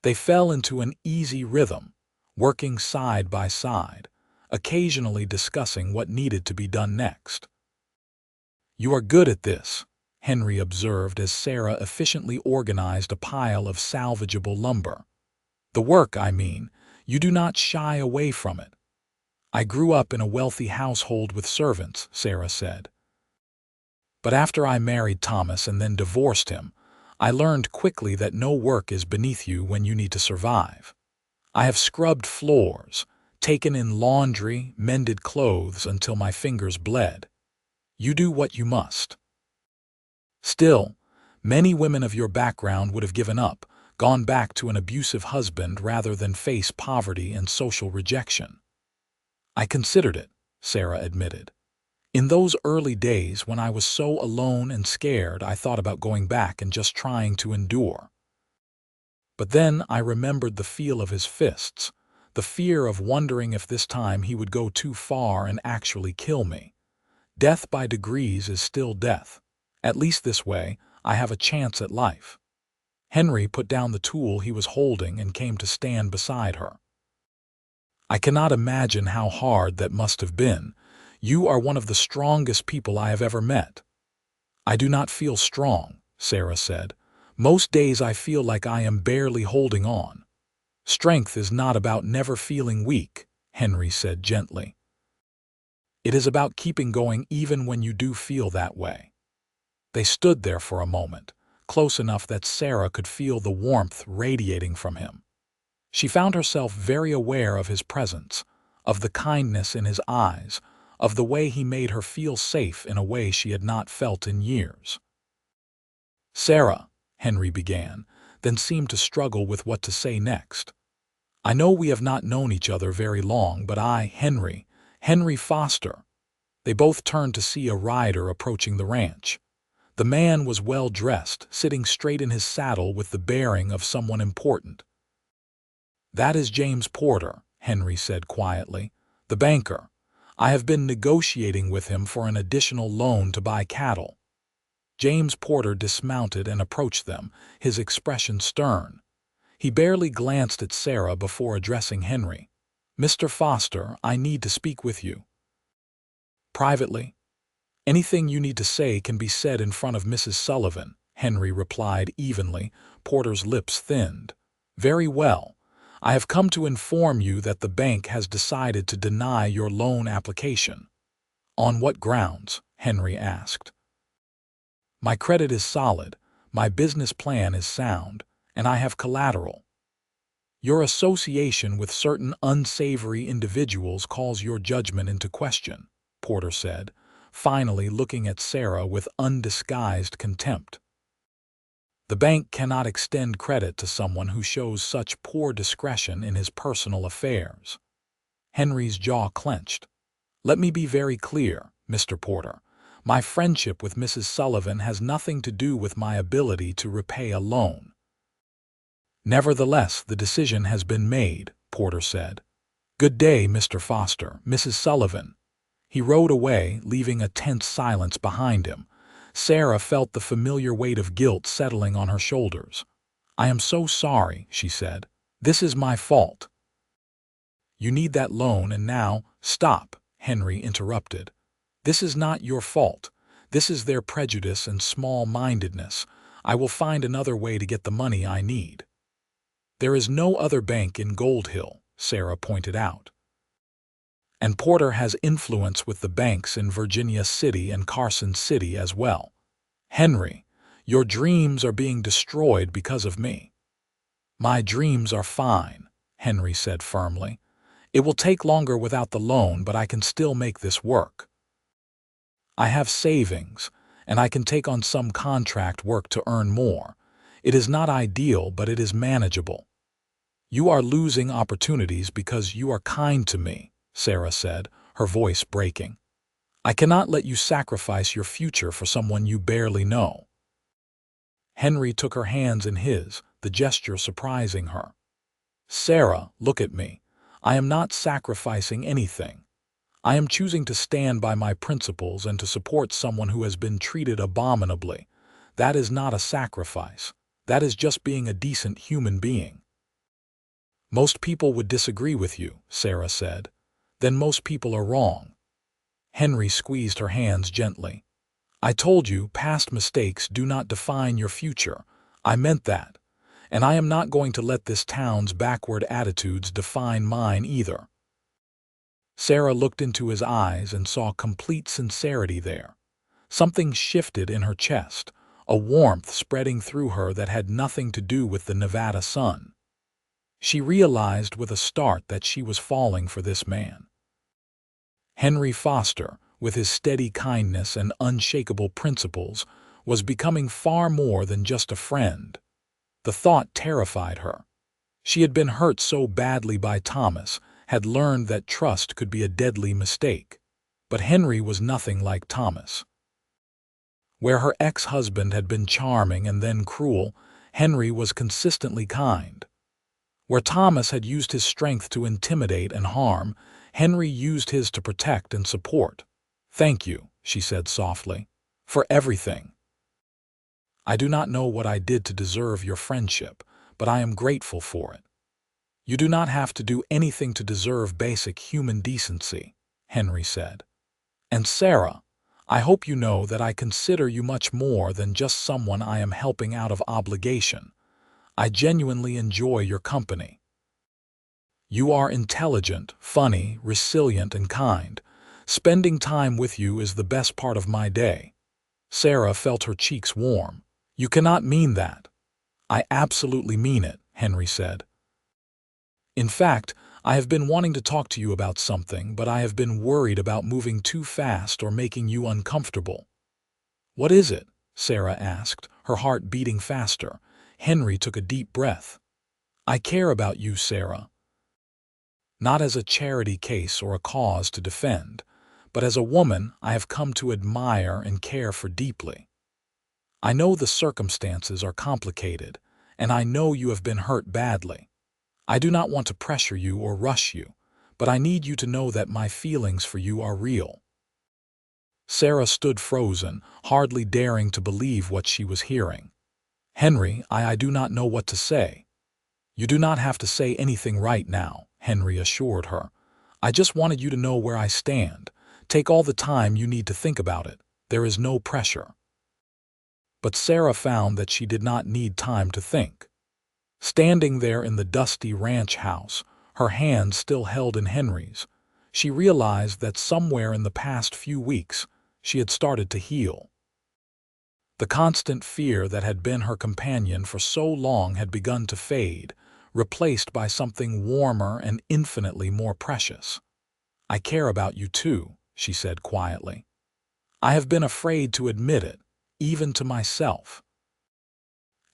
They fell into an easy rhythm, working side by side, occasionally discussing what needed to be done next. "You are good at this," Henry observed as Sarah efficiently organized a pile of salvageable lumber. "The work, I mean, you do not shy away from it." "I grew up in a wealthy household with servants," Sarah said. "But after I married Thomas and then divorced him, I learned quickly that no work is beneath you when you need to survive. I have scrubbed floors, taken in laundry, mended clothes until my fingers bled. You do what you must. Still, many women of your background would have given up, gone back to an abusive husband rather than face poverty and social rejection. I considered it, Sarah admitted. In those early days when I was so alone and scared, I thought about going back and just trying to endure. But then I remembered the feel of his fists, the fear of wondering if this time he would go too far and actually kill me. Death by degrees is still death. At least this way, I have a chance at life. Henry put down the tool he was holding and came to stand beside her. I cannot imagine how hard that must have been. You are one of the strongest people I have ever met. I do not feel strong, Sarah said. Most days I feel like I am barely holding on. Strength is not about never feeling weak, Henry said gently. It is about keeping going even when you do feel that way. They stood there for a moment, close enough that Sarah could feel the warmth radiating from him. She found herself very aware of his presence, of the kindness in his eyes, of the way he made her feel safe in a way she had not felt in years. Sarah, Henry began, then seemed to struggle with what to say next. I know we have not known each other very long, but Henry Foster. They both turned to see a rider approaching the ranch. The man was well dressed, sitting straight in his saddle with the bearing of someone important. That is James Porter, Henry said quietly, the banker. I have been negotiating with him for an additional loan to buy cattle. James Porter dismounted and approached them, his expression stern. He barely glanced at Sarah before addressing Henry. Mr. Foster, I need to speak with you. Privately? Anything you need to say can be said in front of Mrs. Sullivan, Henry replied evenly. Porter's lips thinned. Very well. I have come to inform you that the bank has decided to deny your loan application. On what grounds? Henry asked. My credit is solid, my business plan is sound, and I have collateral. Your association with certain unsavory individuals calls your judgment into question, Porter said, finally looking at Sarah with undisguised contempt. The bank cannot extend credit to someone who shows such poor discretion in his personal affairs. Henry's jaw clenched. Let me be very clear, Mr. Porter. My friendship with Mrs. Sullivan has nothing to do with my ability to repay a loan. Nevertheless, the decision has been made, Porter said. Good day, Mr. Foster, Mrs. Sullivan. He rode away, leaving a tense silence behind him. Sarah felt the familiar weight of guilt settling on her shoulders. I am so sorry, she said. This is my fault. You need that loan and now, stop, Henry interrupted. This is not your fault. This is their prejudice and small-mindedness. I will find another way to get the money I need. There is no other bank in Gold Hill, Sarah pointed out. And Porter has influence with the banks in Virginia City and Carson City as well. Henry, your dreams are being destroyed because of me. My dreams are fine, Henry said firmly. It will take longer without the loan, but I can still make this work. I have savings, and I can take on some contract work to earn more. It is not ideal, but it is manageable. You are losing opportunities because you are kind to me, Sarah said, her voice breaking. I cannot let you sacrifice your future for someone you barely know. Henry took her hands in his, the gesture surprising her. Sarah, look at me. I am not sacrificing anything. I am choosing to stand by my principles and to support someone who has been treated abominably. That is not a sacrifice. That is just being a decent human being. Most people would disagree with you, Sarah said. Then most people are wrong. Henry squeezed her hands gently. I told you past mistakes do not define your future. I meant that. And I am not going to let this town's backward attitudes define mine either. Sarah looked into his eyes and saw complete sincerity there. Something shifted in her chest, a warmth spreading through her that had nothing to do with the Nevada sun. She realized with a start that she was falling for this man. Henry Foster, with his steady kindness and unshakable principles, was becoming far more than just a friend. The thought terrified her. She had been hurt so badly by Thomas, had learned that trust could be a deadly mistake. But Henry was nothing like Thomas. Where her ex-husband had been charming and then cruel, Henry was consistently kind. Where Thomas had used his strength to intimidate and harm, Henry used his to protect and support. "Thank you," she said softly, "for everything. I do not know what I did to deserve your friendship, but I am grateful for it." "You do not have to do anything to deserve basic human decency," Henry said. "And Sarah, I hope you know that I consider you much more than just someone I am helping out of obligation. I genuinely enjoy your company. You are intelligent, funny, resilient, and kind. Spending time with you is the best part of my day." Sarah felt her cheeks warm. "You cannot mean that." "I absolutely mean it," Henry said. "In fact, I have been wanting to talk to you about something, but I have been worried about moving too fast or making you uncomfortable." "What is it?" Sarah asked, her heart beating faster. Henry took a deep breath. "I care about you, Sarah. Not as a charity case or a cause to defend, but as a woman I have come to admire and care for deeply. I know the circumstances are complicated, and I know you have been hurt badly. I do not want to pressure you or rush you, but I need you to know that my feelings for you are real." Sarah stood frozen, hardly daring to believe what she was hearing. "Henry, I do not know what to say." "You do not have to say anything right now," Henry assured her. "I just wanted you to know where I stand. Take all the time you need to think about it. There is no pressure." But Sarah found that she did not need time to think. Standing there in the dusty ranch house, her hand still held in Henry's, she realized that somewhere in the past few weeks she had started to heal. The constant fear that had been her companion for so long had begun to fade, replaced by something warmer and infinitely more precious. "I care about you too," she said quietly. "I have been afraid to admit it, even to myself.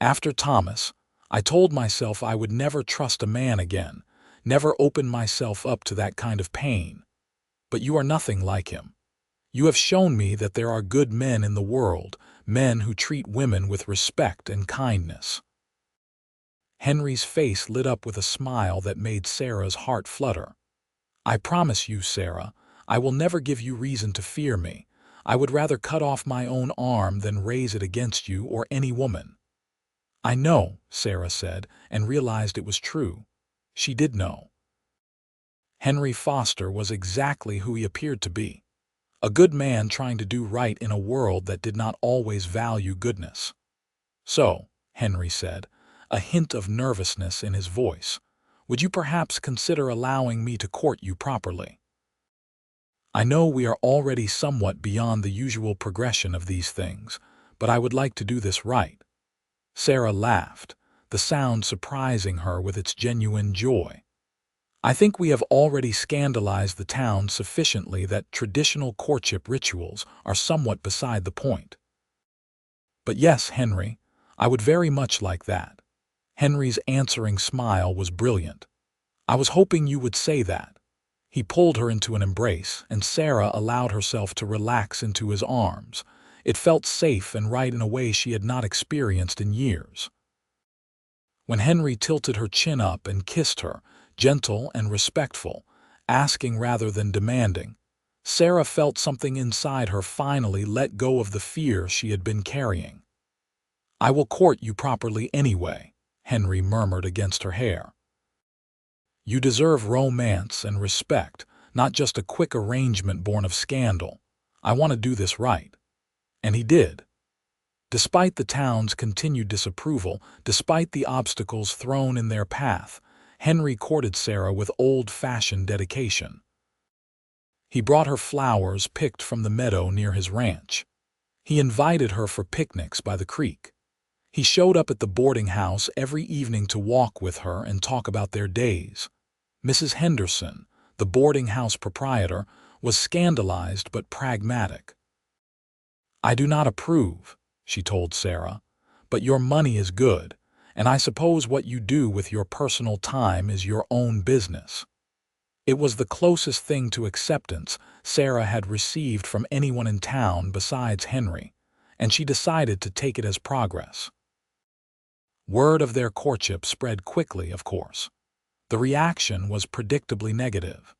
After Thomas, I told myself I would never trust a man again, never open myself up to that kind of pain. But you are nothing like him. You have shown me that there are good men in the world, men who treat women with respect and kindness." Henry's face lit up with a smile that made Sarah's heart flutter. "I promise you, Sarah, I will never give you reason to fear me. I would rather cut off my own arm than raise it against you or any woman." "I know," Sarah said, and realized it was true. She did know. Henry Foster was exactly who he appeared to be. A good man trying to do right in a world that did not always value goodness. "So," Henry said, a hint of nervousness in his voice, "would you perhaps consider allowing me to court you properly? I know we are already somewhat beyond the usual progression of these things, but I would like to do this right." Sarah laughed, the sound surprising her with its genuine joy. "I think we have already scandalized the town sufficiently that traditional courtship rituals are somewhat beside the point. But yes, Henry, I would very much like that." Henry's answering smile was brilliant. "I was hoping you would say that." He pulled her into an embrace, and Sarah allowed herself to relax into his arms. It felt safe and right in a way she had not experienced in years. When Henry tilted her chin up and kissed her, gentle and respectful, asking rather than demanding, Sarah felt something inside her finally let go of the fear she had been carrying. "I will court you properly anyway," Henry murmured against her hair. "You deserve romance and respect, not just a quick arrangement born of scandal. I want to do this right." And he did. Despite the town's continued disapproval, despite the obstacles thrown in their path, Henry courted Sarah with old-fashioned dedication. He brought her flowers picked from the meadow near his ranch. He invited her for picnics by the creek. He showed up at the boarding house every evening to walk with her and talk about their days. Mrs. Henderson, the boarding house proprietor, was scandalized but pragmatic. "I do not approve," she told Sarah, "but your money is good, and I suppose what you do with your personal time is your own business." It was the closest thing to acceptance Sarah had received from anyone in town besides Henry, and she decided to take it as progress. Word of their courtship spread quickly, of course. The reaction was predictably negative.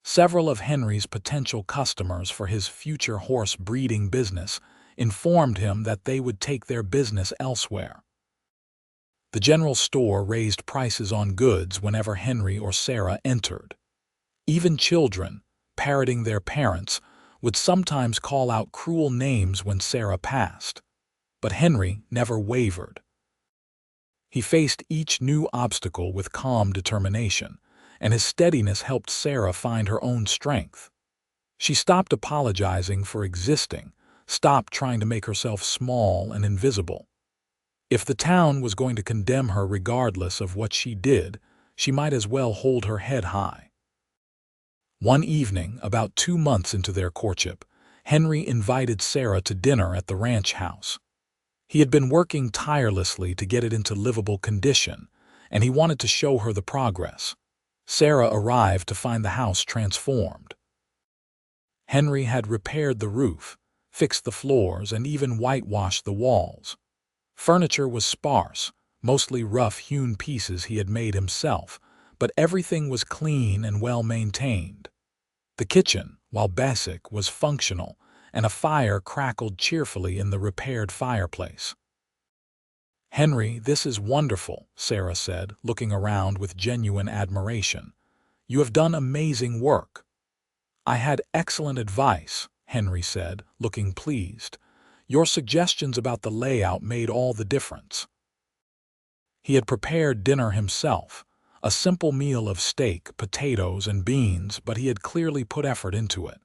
Several of Henry's potential customers for his future horse breeding business informed him that they would take their business elsewhere. The general store raised prices on goods whenever Henry or Sarah entered. Even children, parroting their parents, would sometimes call out cruel names when Sarah passed. But Henry never wavered. He faced each new obstacle with calm determination, and his steadiness helped Sarah find her own strength. She stopped apologizing for existing, stopped trying to make herself small and invisible. If the town was going to condemn her regardless of what she did, she might as well hold her head high. One evening, about 2 months into their courtship, Henry invited Sarah to dinner at the ranch house. He had been working tirelessly to get it into livable condition, and he wanted to show her the progress. Sarah arrived to find the house transformed. Henry had repaired the roof, fixed the floors, and even whitewashed the walls. Furniture was sparse, mostly rough-hewn pieces he had made himself, but everything was clean and well-maintained. The kitchen, while basic, was functional, and a fire crackled cheerfully in the repaired fireplace. "Henry, this is wonderful," Sarah said, looking around with genuine admiration. "You have done amazing work." "I had excellent advice," Henry said, looking pleased. "Your suggestions about the layout made all the difference." He had prepared dinner himself, a simple meal of steak, potatoes, and beans, but he had clearly put effort into it.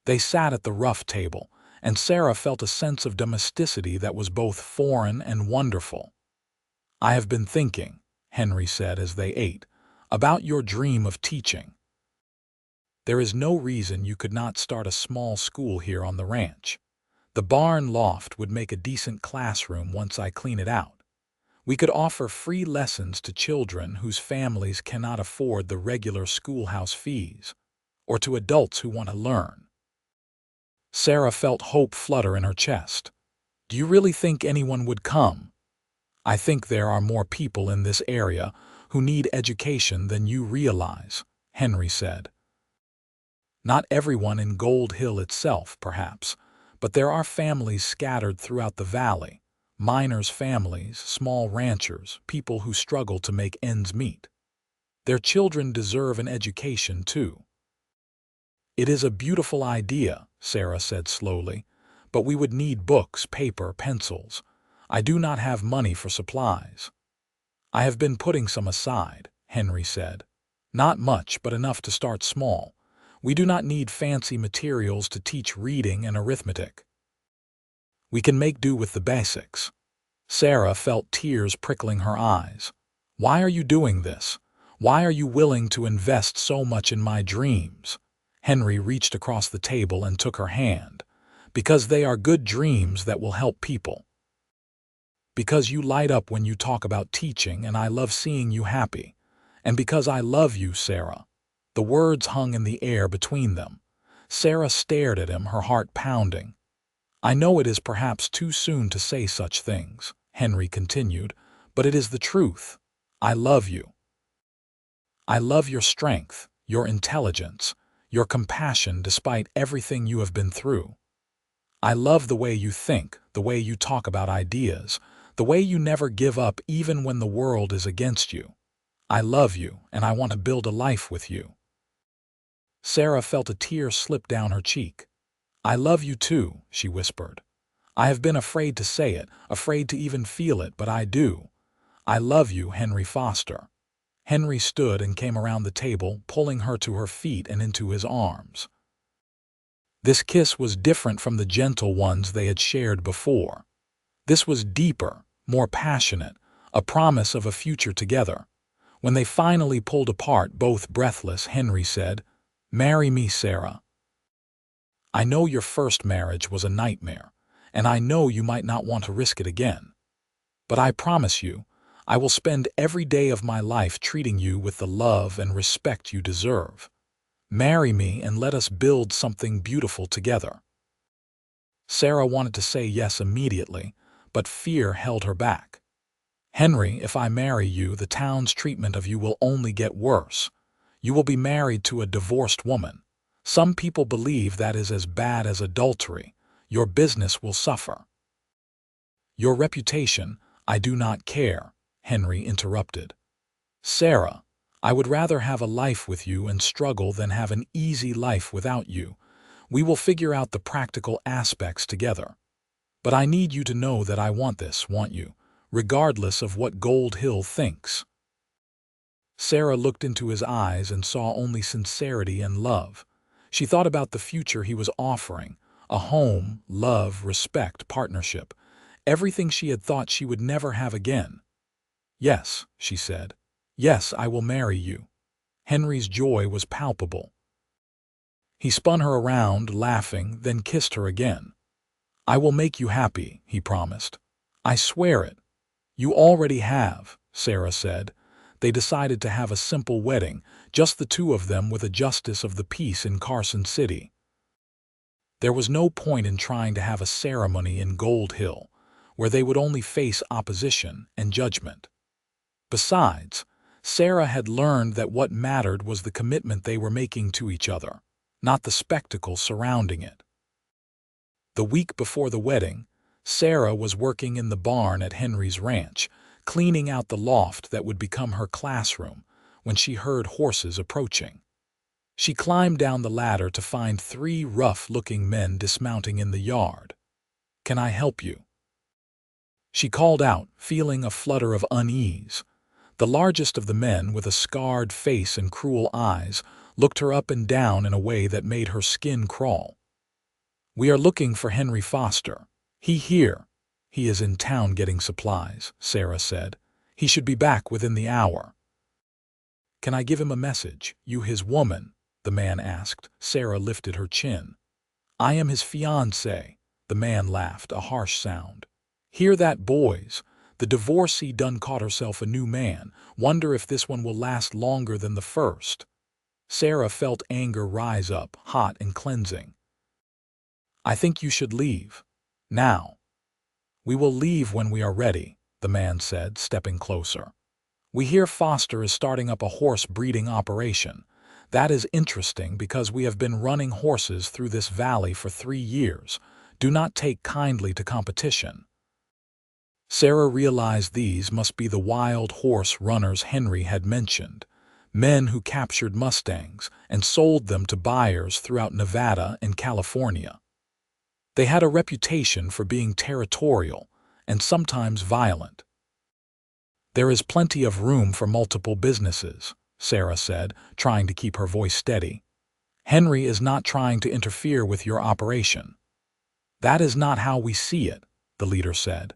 They sat at the rough table, and Sarah felt a sense of domesticity that was both foreign and wonderful. "I have been thinking," Henry said as they ate, "about your dream of teaching. There is no reason you could not start a small school here on the ranch. The barn loft would make a decent classroom once I clean it out. We could offer free lessons to children whose families cannot afford the regular schoolhouse fees, or to adults who want to learn." Sarah felt hope flutter in her chest. "Do you really think anyone would come?" "I think there are more people in this area who need education than you realize," Henry said. "Not everyone in Gold Hill itself, perhaps, but there are families scattered throughout the valley. Miners' families, small ranchers, people who struggle to make ends meet. Their children deserve an education, too." "It is a beautiful idea," Sarah said slowly, "but we would need books, paper, pencils. I do not have money for supplies." "I have been putting some aside," Henry said. "Not much, but enough to start small. We do not need fancy materials to teach reading and arithmetic. We can make do with the basics." Sarah felt tears prickling her eyes. "Why are you doing this? Why are you willing to invest so much in my dreams?" Henry reached across the table and took her hand. "Because they are good dreams that will help people. Because you light up when you talk about teaching, and I love seeing you happy. And because I love you, Sarah." The words hung in the air between them. Sarah stared at him, her heart pounding. "I know it is perhaps too soon to say such things," Henry continued, "but it is the truth. I love you. I love your strength, your intelligence, your compassion despite everything you have been through. I love the way you think, the way you talk about ideas, the way you never give up even when the world is against you. I love you, and I want to build a life with you." Sarah felt a tear slip down her cheek. "I love you too," she whispered. "I have been afraid to say it, afraid to even feel it, but I do. I love you, Henry Foster." Henry stood and came around the table, pulling her to her feet and into his arms. This kiss was different from the gentle ones they had shared before. This was deeper, more passionate, a promise of a future together. When they finally pulled apart, both breathless, Henry said, "Marry me, Sarah. I know your first marriage was a nightmare, and I know you might not want to risk it again. But I promise you, I will spend every day of my life treating you with the love and respect you deserve. Marry me and let us build something beautiful together." Sarah wanted to say yes immediately, but fear held her back. "Henry, if I marry you, the town's treatment of you will only get worse. You will be married to a divorced woman. Some people believe that is as bad as adultery. Your business will suffer." "Your reputation, I do not care," Henry interrupted. "Sarah, I would rather have a life with you and struggle than have an easy life without you. We will figure out the practical aspects together. But I need you to know that I want this, want you, regardless of what Gold Hill thinks." Sarah looked into his eyes and saw only sincerity and love. She thought about the future he was offering, a home, love, respect, partnership, everything she had thought she would never have again. "Yes," she said. "Yes, I will marry you." Henry's joy was palpable. He spun her around, laughing, then kissed her again. "I will make you happy," he promised. "I swear it." "You already have," Sarah said. They decided to have a simple wedding, just the two of them with a justice of the peace in Carson City. There was no point in trying to have a ceremony in Gold Hill, where they would only face opposition and judgment. Besides, Sarah had learned that what mattered was the commitment they were making to each other, not the spectacle surrounding it. The week before the wedding, Sarah was working in the barn at Henry's ranch, cleaning out the loft that would become her classroom, when she heard horses approaching. She climbed down the ladder to find 3 rough-looking men dismounting in the yard. "Can I help you?" she called out, feeling a flutter of unease. The largest of the men, with a scarred face and cruel eyes, looked her up and down in a way that made her skin crawl. "We are looking for Henry Foster. He is in town getting supplies," Sarah said. "He should be back within the hour." "Can I give him a message, you his woman?" the man asked. Sarah lifted her chin. "I am his fiancé," the man laughed, a harsh sound. "Hear that, boys? The divorcee done caught herself a new man. Wonder if this one will last longer than the first." Sarah felt anger rise up, hot and cleansing. "I think you should leave. Now." "We will leave when we are ready," the man said, stepping closer. "We hear Foster is starting up a horse breeding operation. That is interesting because we have been running horses through this valley for 3 years. Do not take kindly to competition." Sarah realized these must be the wild horse runners Henry had mentioned, men who captured Mustangs and sold them to buyers throughout Nevada and California. They had a reputation for being territorial and sometimes violent. "There is plenty of room for multiple businesses," Sarah said, trying to keep her voice steady. "Henry is not trying to interfere with your operation." "That is not how we see it," the leader said.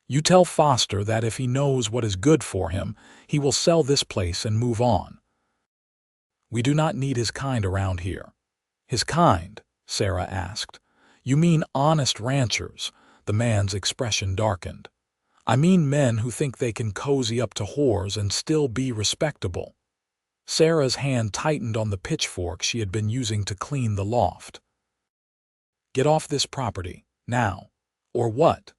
"You tell Foster that if he knows what is good for him, he will sell this place and move on. We do not need his kind around here." "His kind?" Sarah asked. "You mean honest ranchers?" The man's expression darkened. "I mean men who think they can cozy up to whores and still be respectable." Sarah's hand tightened on the pitchfork she had been using to clean the loft. "Get off this property, now." "Or what?"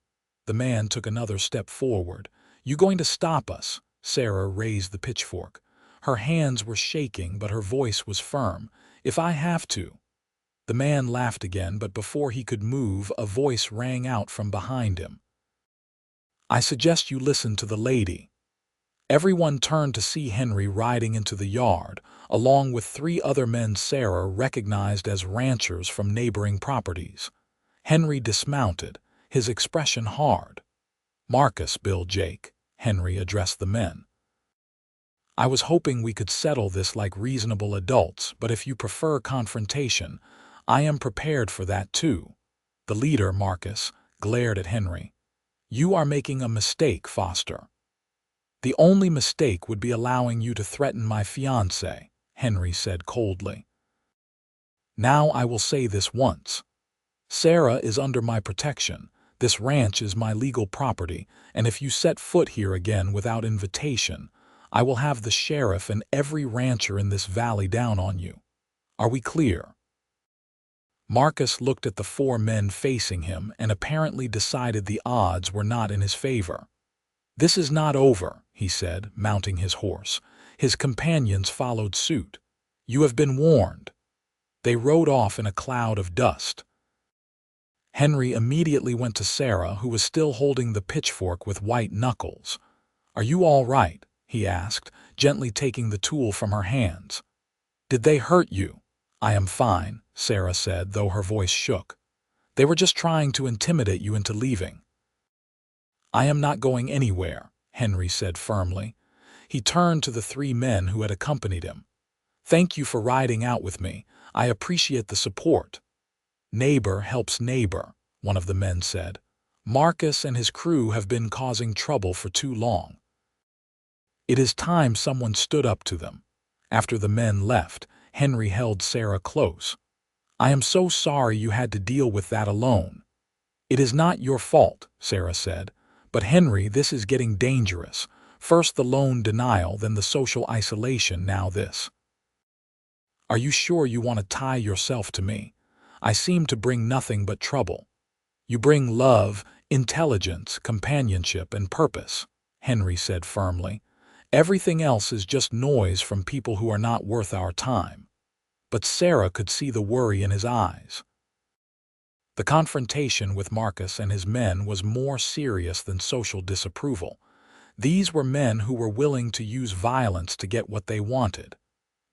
The man took another step forward. "You going to stop us?" Sarah raised the pitchfork. Her hands were shaking, but her voice was firm. "If I have to." The man laughed again, but before he could move, a voice rang out from behind him. "I suggest you listen to the lady." Everyone turned to see Henry riding into the yard, along with 3 other men Sarah recognized as ranchers from neighboring properties. Henry dismounted, his expression hard. "Marcus, Bill, Jake," Henry addressed the men. "I was hoping we could settle this like reasonable adults, but if you prefer confrontation, I am prepared for that too. The leader, Marcus, glared at Henry. You are making a mistake, Foster. The only mistake would be allowing you to threaten my fiancé, Henry said coldly. Now I will say this once. Sarah is under my protection. This ranch is my legal property, and if you set foot here again without invitation, I will have the sheriff and every rancher in this valley down on you. Are we clear? Marcus looked at the four men facing him and apparently decided the odds were not in his favor. This is not over, he said, mounting his horse. His companions followed suit. You have been warned. They rode off in a cloud of dust. Henry immediately went to Sarah, who was still holding the pitchfork with white knuckles. Are you all right? He asked, gently taking the tool from her hands. Did they hurt you? I am fine, Sarah said, though her voice shook. They were just trying to intimidate you into leaving. I am not going anywhere, Henry said firmly. He turned to the three men who had accompanied him. Thank you for riding out with me. I appreciate the support. Neighbor helps neighbor, one of the men said. Marcus and his crew have been causing trouble for too long. It is time someone stood up to them. After the men left, Henry held Sarah close. I am so sorry you had to deal with that alone. It is not your fault, Sarah said. But Henry, this is getting dangerous. First the loan denial, then the social isolation, now this. Are you sure you want to tie yourself to me? I seem to bring nothing but trouble. You bring love, intelligence, companionship, and purpose, Henry said firmly. Everything else is just noise from people who are not worth our time. But Sarah could see the worry in his eyes. The confrontation with Marcus and his men was more serious than social disapproval. These were men who were willing to use violence to get what they wanted.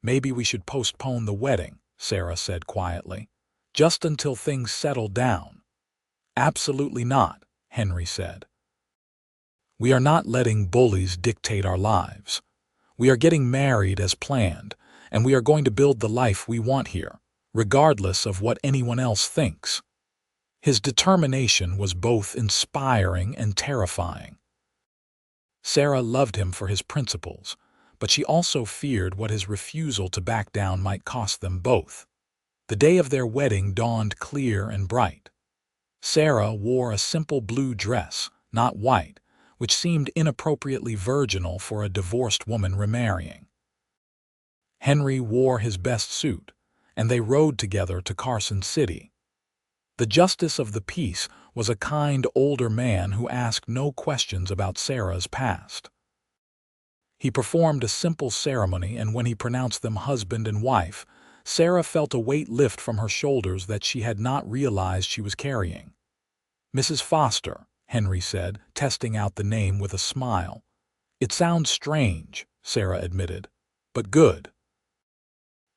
Maybe we should postpone the wedding, Sarah said quietly. Just until things settle down. Absolutely not, Henry said. We are not letting bullies dictate our lives. We are getting married as planned, and we are going to build the life we want here, regardless of what anyone else thinks. His determination was both inspiring and terrifying. Sarah loved him for his principles, but she also feared what his refusal to back down might cost them both. The day of their wedding dawned clear and bright. Sarah wore a simple blue dress, not white, which seemed inappropriately virginal for a divorced woman remarrying. Henry wore his best suit, and they rode together to Carson City. The justice of the peace was a kind older man who asked no questions about Sarah's past. He performed a simple ceremony, and when he pronounced them husband and wife, Sarah felt a weight lift from her shoulders that she had not realized she was carrying. Mrs. Foster, Henry said, testing out the name with a smile. It sounds strange, Sarah admitted, but good.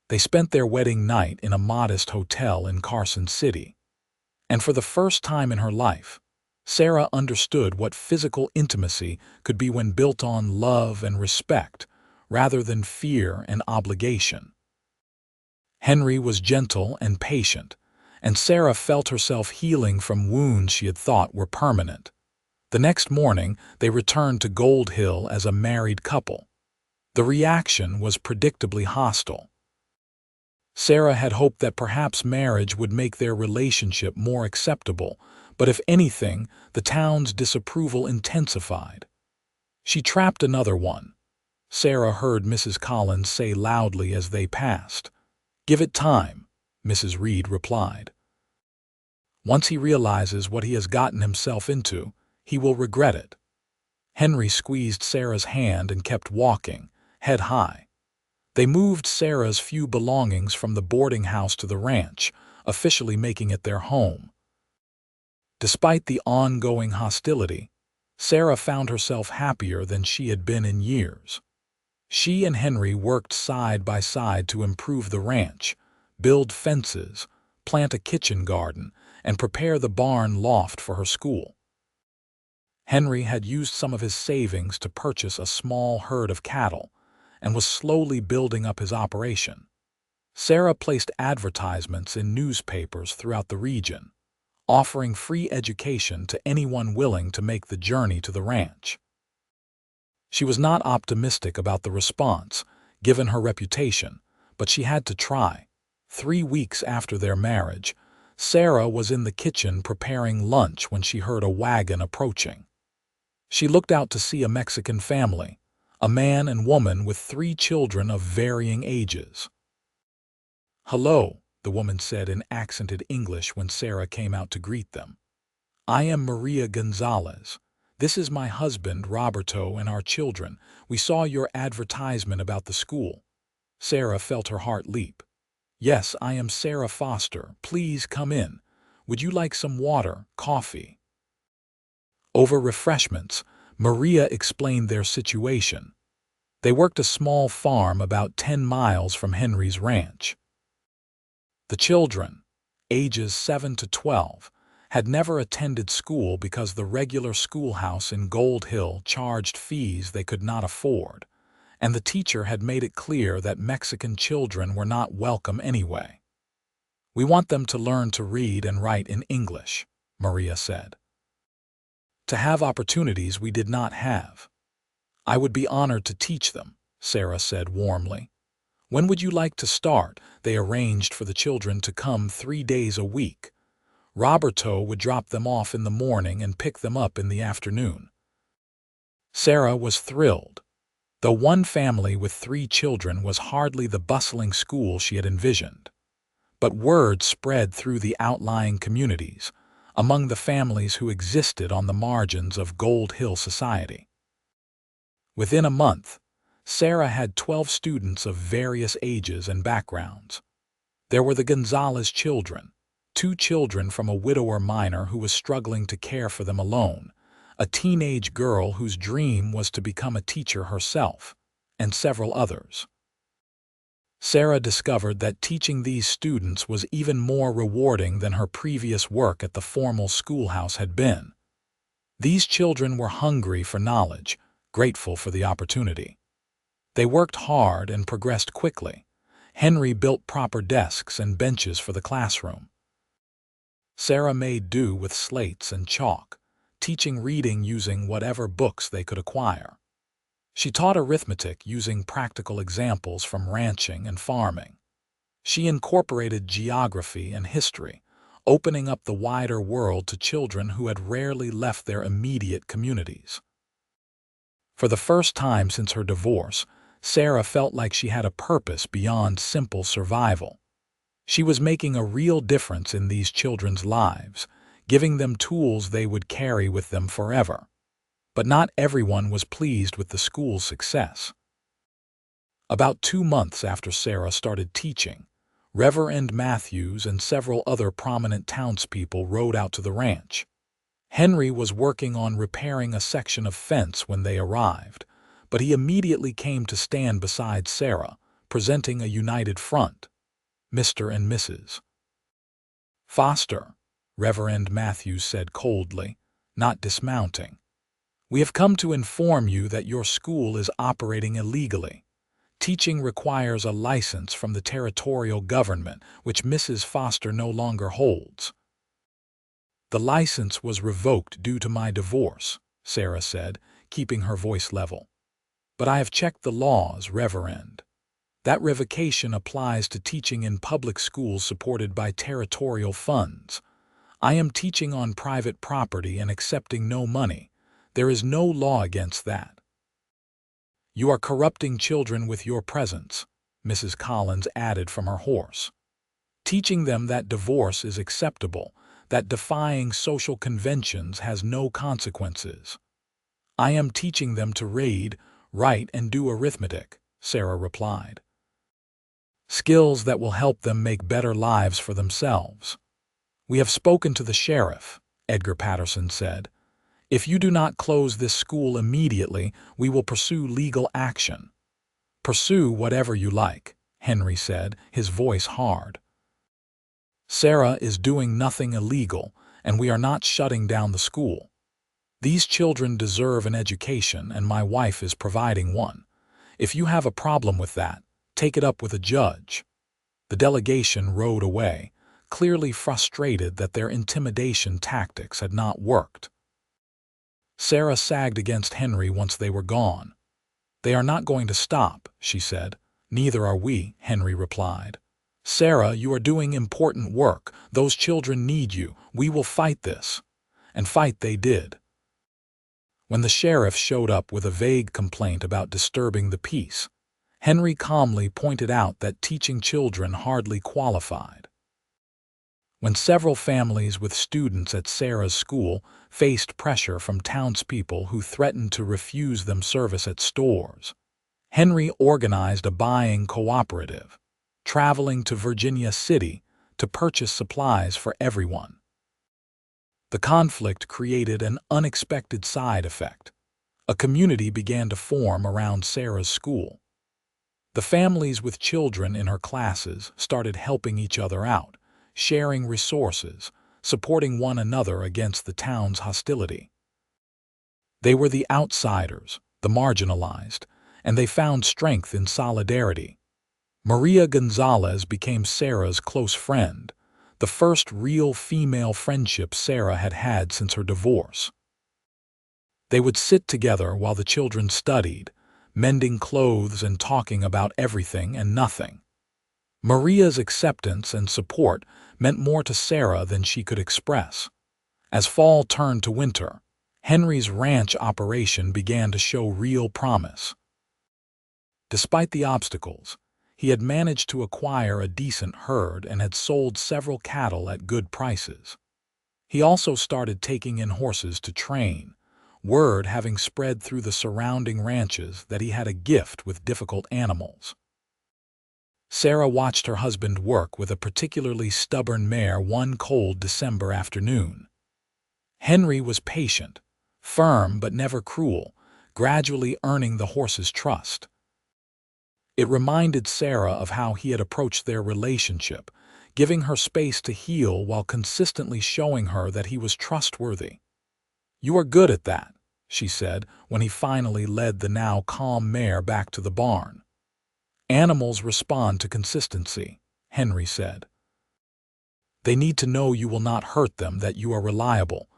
They spent their wedding night in a modest hotel in Carson City. And for the first time in her life, Sarah understood what physical intimacy could be when built on love and respect, rather than fear and obligation. Henry was gentle and patient, and Sarah felt herself healing from wounds she had thought were permanent. The next morning, they returned to Gold Hill as a married couple. The reaction was predictably hostile. Sarah had hoped that perhaps marriage would make their relationship more acceptable, but if anything, the town's disapproval intensified. She trapped another one, Sarah heard Mrs. Collins say loudly as they passed. Give it time, Mrs. Reed replied. Once he realizes what he has gotten himself into, he will regret it. Henry squeezed Sarah's hand and kept walking, head high. They moved Sarah's few belongings from the boarding house to the ranch, officially making it their home. Despite the ongoing hostility, Sarah found herself happier than she had been in years. She and Henry worked side by side to improve the ranch, build fences, plant a kitchen garden, and prepare the barn loft for her school. Henry had used some of his savings to purchase a small herd of cattle and was slowly building up his operation. Sarah placed advertisements in newspapers throughout the region, offering free education to anyone willing to make the journey to the ranch. She was not optimistic about the response, given her reputation, but she had to try. 3 weeks after their marriage, Sarah was in the kitchen preparing lunch when she heard a wagon approaching. She looked out to see a Mexican family, a man and woman with 3 children of varying ages. "Hello," the woman said in accented English when Sarah came out to greet them. "I am Maria Gonzalez. This is my husband, Roberto, and our children. We saw your advertisement about the school." Sarah felt her heart leap. "Yes, I am Sarah Foster. Please come in. Would you like some water, coffee?" Over refreshments, Maria explained their situation. They worked a small farm about 10 miles from Henry's ranch. The children, ages 7 to 12, had never attended school because the regular schoolhouse in Gold Hill charged fees they could not afford, and the teacher had made it clear that Mexican children were not welcome anyway. "We want them to learn to read and write in English," Maria said. "To have opportunities we did not have." "I would be honored to teach them," Sarah said warmly. "When would you like to start?" They arranged for the children to come 3 days a week. Roberto would drop them off in the morning and pick them up in the afternoon. Sarah was thrilled. Though one family with 3 children was hardly the bustling school she had envisioned. But word spread through the outlying communities, among the families who existed on the margins of Gold Hill society. Within a month, Sarah had 12 students of various ages and backgrounds. There were the Gonzalez children, 2 children from a widower miner who was struggling to care for them alone, a teenage girl whose dream was to become a teacher herself, and several others. Sarah discovered that teaching these students was even more rewarding than her previous work at the formal schoolhouse had been. These children were hungry for knowledge, grateful for the opportunity. They worked hard and progressed quickly. Henry built proper desks and benches for the classroom. Sarah made do with slates and chalk, teaching reading using whatever books they could acquire. She taught arithmetic using practical examples from ranching and farming. She incorporated geography and history, opening up the wider world to children who had rarely left their immediate communities. For the first time since her divorce, Sarah felt like she had a purpose beyond simple survival. She was making a real difference in these children's lives, giving them tools they would carry with them forever. But not everyone was pleased with the school's success. About 2 months after Sarah started teaching, Reverend Matthews and several other prominent townspeople rode out to the ranch. Henry was working on repairing a section of fence when they arrived, but he immediately came to stand beside Sarah, presenting a united front. "Mr. and Mrs. Foster," Reverend Matthews said coldly, not dismounting. "We have come to inform you that your school is operating illegally. Teaching requires a license from the territorial government, which Mrs. Foster no longer holds." "The license was revoked due to my divorce," Sarah said, keeping her voice level. "But I have checked the laws, Reverend. That revocation applies to teaching in public schools supported by territorial funds. I am teaching on private property and accepting no money. There is no law against that." "You are corrupting children with your presence," Mrs. Collins added from her horse. "Teaching them that divorce is acceptable, that defying social conventions has no consequences." "I am teaching them to read, write, and do arithmetic," Sarah replied. "Skills that will help them make better lives for themselves." "We have spoken to the sheriff," Edgar Patterson said. "If you do not close this school immediately, we will pursue legal action." "Pursue whatever you like," Henry said, his voice hard. "Sarah is doing nothing illegal, and we are not shutting down the school. These children deserve an education, and my wife is providing one. If you have a problem with that, take it up with a judge." The delegation rode away, clearly frustrated that their intimidation tactics had not worked. Sarah sagged against Henry once they were gone. "They are not going to stop," she said. "Neither are we," Henry replied. "Sarah, you are doing important work. Those children need you. We will fight this." And fight they did. When the sheriff showed up with a vague complaint about disturbing the peace, Henry calmly pointed out that teaching children hardly qualified. When several families with students at Sarah's school faced pressure from townspeople who threatened to refuse them service at stores, Henry organized a buying cooperative, traveling to Virginia City to purchase supplies for everyone. The conflict created an unexpected side effect. A community began to form around Sarah's school. The families with children in her classes started helping each other out, sharing resources, supporting one another against the town's hostility. They were the outsiders, the marginalized, and they found strength in solidarity. Maria Gonzalez became Sarah's close friend, the first real female friendship Sarah had had since her divorce. They would sit together while the children studied, mending clothes and talking about everything and nothing. Maria's acceptance and support meant more to Sarah than she could express. As fall turned to winter, Henry's ranch operation began to show real promise. Despite the obstacles, he had managed to acquire a decent herd and had sold several cattle at good prices. He also started taking in horses to train, word having spread through the surrounding ranches that he had a gift with difficult animals. Sarah watched her husband work with a particularly stubborn mare one cold December afternoon. Henry was patient, firm but never cruel, gradually earning the horse's trust. It reminded Sarah of how he had approached their relationship, giving her space to heal while consistently showing her that he was trustworthy. "You are good at that," she said when he finally led the now calm mare back to the barn. "Animals respond to consistency," Henry said. "They need to know you will not hurt them, that you are reliable.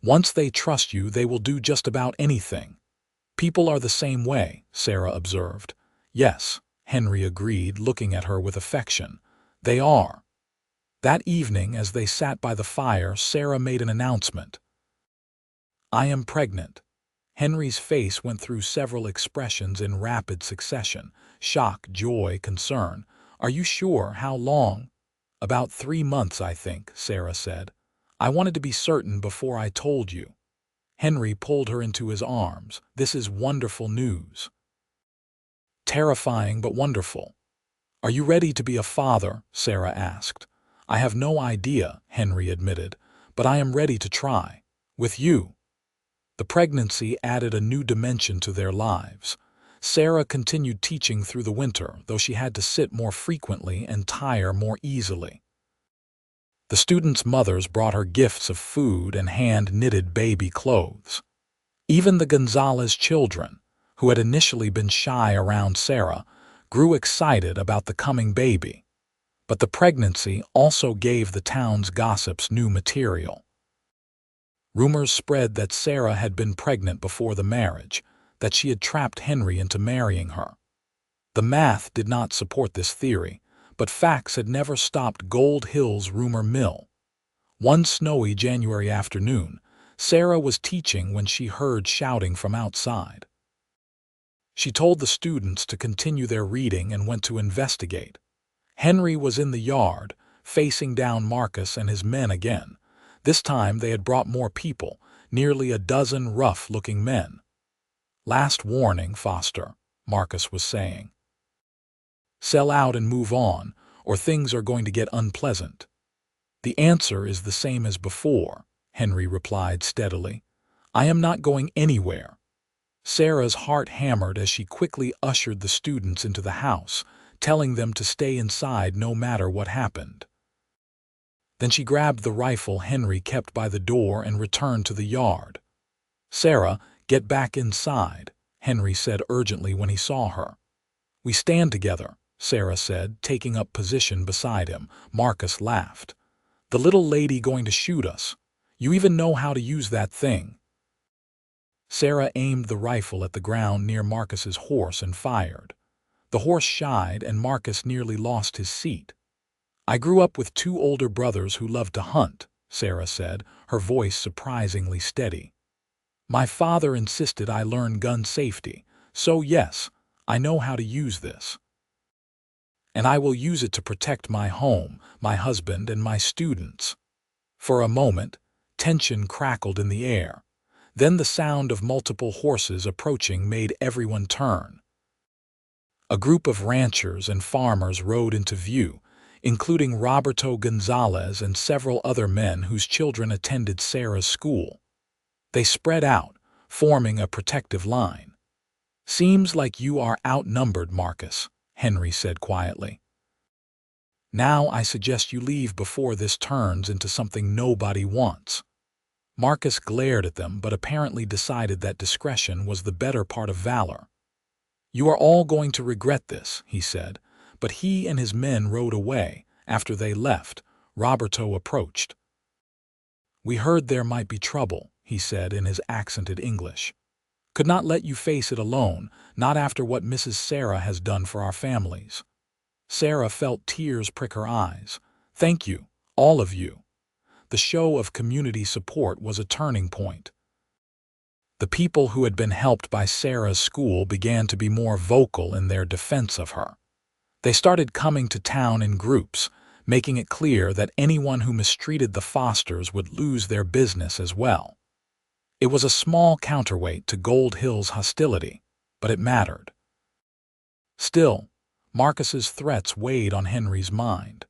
Once they trust you, they will do just about anything." "People are the same way," Sarah observed. "Yes," Henry agreed, looking at her with affection. "They are." That evening, as they sat by the fire, Sarah made an announcement. "I am pregnant." Henry's face went through several expressions in rapid succession: shock, joy, concern. "Are you sure? How long?" "About 3 months, I think," Sarah said. "I wanted to be certain before I told you." Henry pulled her into his arms. "This is wonderful news." "Terrifying but wonderful." "Are you ready to be a father?" Sarah asked. "I have no idea," Henry admitted, "but I am ready to try. With you." The pregnancy added a new dimension to their lives. Sarah continued teaching through the winter, though she had to sit more frequently and tire more easily. The students' mothers brought her gifts of food and hand-knitted baby clothes. Even the Gonzalez children, who had initially been shy around Sarah, grew excited about the coming baby. But the pregnancy also gave the town's gossips new material. Rumors spread that Sarah had been pregnant before the marriage, that she had trapped Henry into marrying her. The math did not support this theory, but facts had never stopped Gold Hill's rumor mill. One snowy January afternoon, Sarah was teaching when she heard shouting from outside. She told the students to continue their reading and went to investigate. Henry was in the yard, facing down Marcus and his men again. This time they had brought more people, nearly a dozen rough-looking men. "Last warning, Foster," Marcus was saying. "Sell out and move on, or things are going to get unpleasant." "The answer is the same as before," Henry replied steadily. "I am not going anywhere." Sarah's heart hammered as she quickly ushered the students into the house, telling them to stay inside no matter what happened. Then she grabbed the rifle Henry kept by the door and returned to the yard. "Sarah, get back inside," Henry said urgently when he saw her. "We stand together. Sarah said, taking up position beside him. Marcus laughed. "The little lady going to shoot us. You even know how to use that thing." Sarah aimed the rifle at the ground near Marcus's horse and fired. The horse shied and Marcus nearly lost his seat. "I grew up with two older brothers who loved to hunt," Sarah said, her voice surprisingly steady. "My father insisted I learn gun safety, so yes, I know how to use this. And I will use it to protect my home, my husband, and my students." For a moment, tension crackled in the air. Then the sound of multiple horses approaching made everyone turn. A group of ranchers and farmers rode into view, including Roberto Gonzalez and several other men whose children attended Sarah's school. They spread out, forming a protective line. "Seems like you are outnumbered, Marcus," Henry said quietly. "Now I suggest you leave before this turns into something nobody wants." Marcus glared at them but apparently decided that discretion was the better part of valor. "You are all going to regret this," he said, but he and his men rode away. After they left, Roberto approached. "We heard there might be trouble," he said in his accented English. "Could not let you face it alone, not after what Mrs. Sarah has done for our families." Sarah felt tears prick her eyes. "Thank you, all of you." The show of community support was a turning point. The people who had been helped by Sarah's school began to be more vocal in their defense of her. They started coming to town in groups, making it clear that anyone who mistreated the Fosters would lose their business as well. It was a small counterweight to Gold Hill's hostility, but it mattered. Still, Marcus's threats weighed on Henry's mind.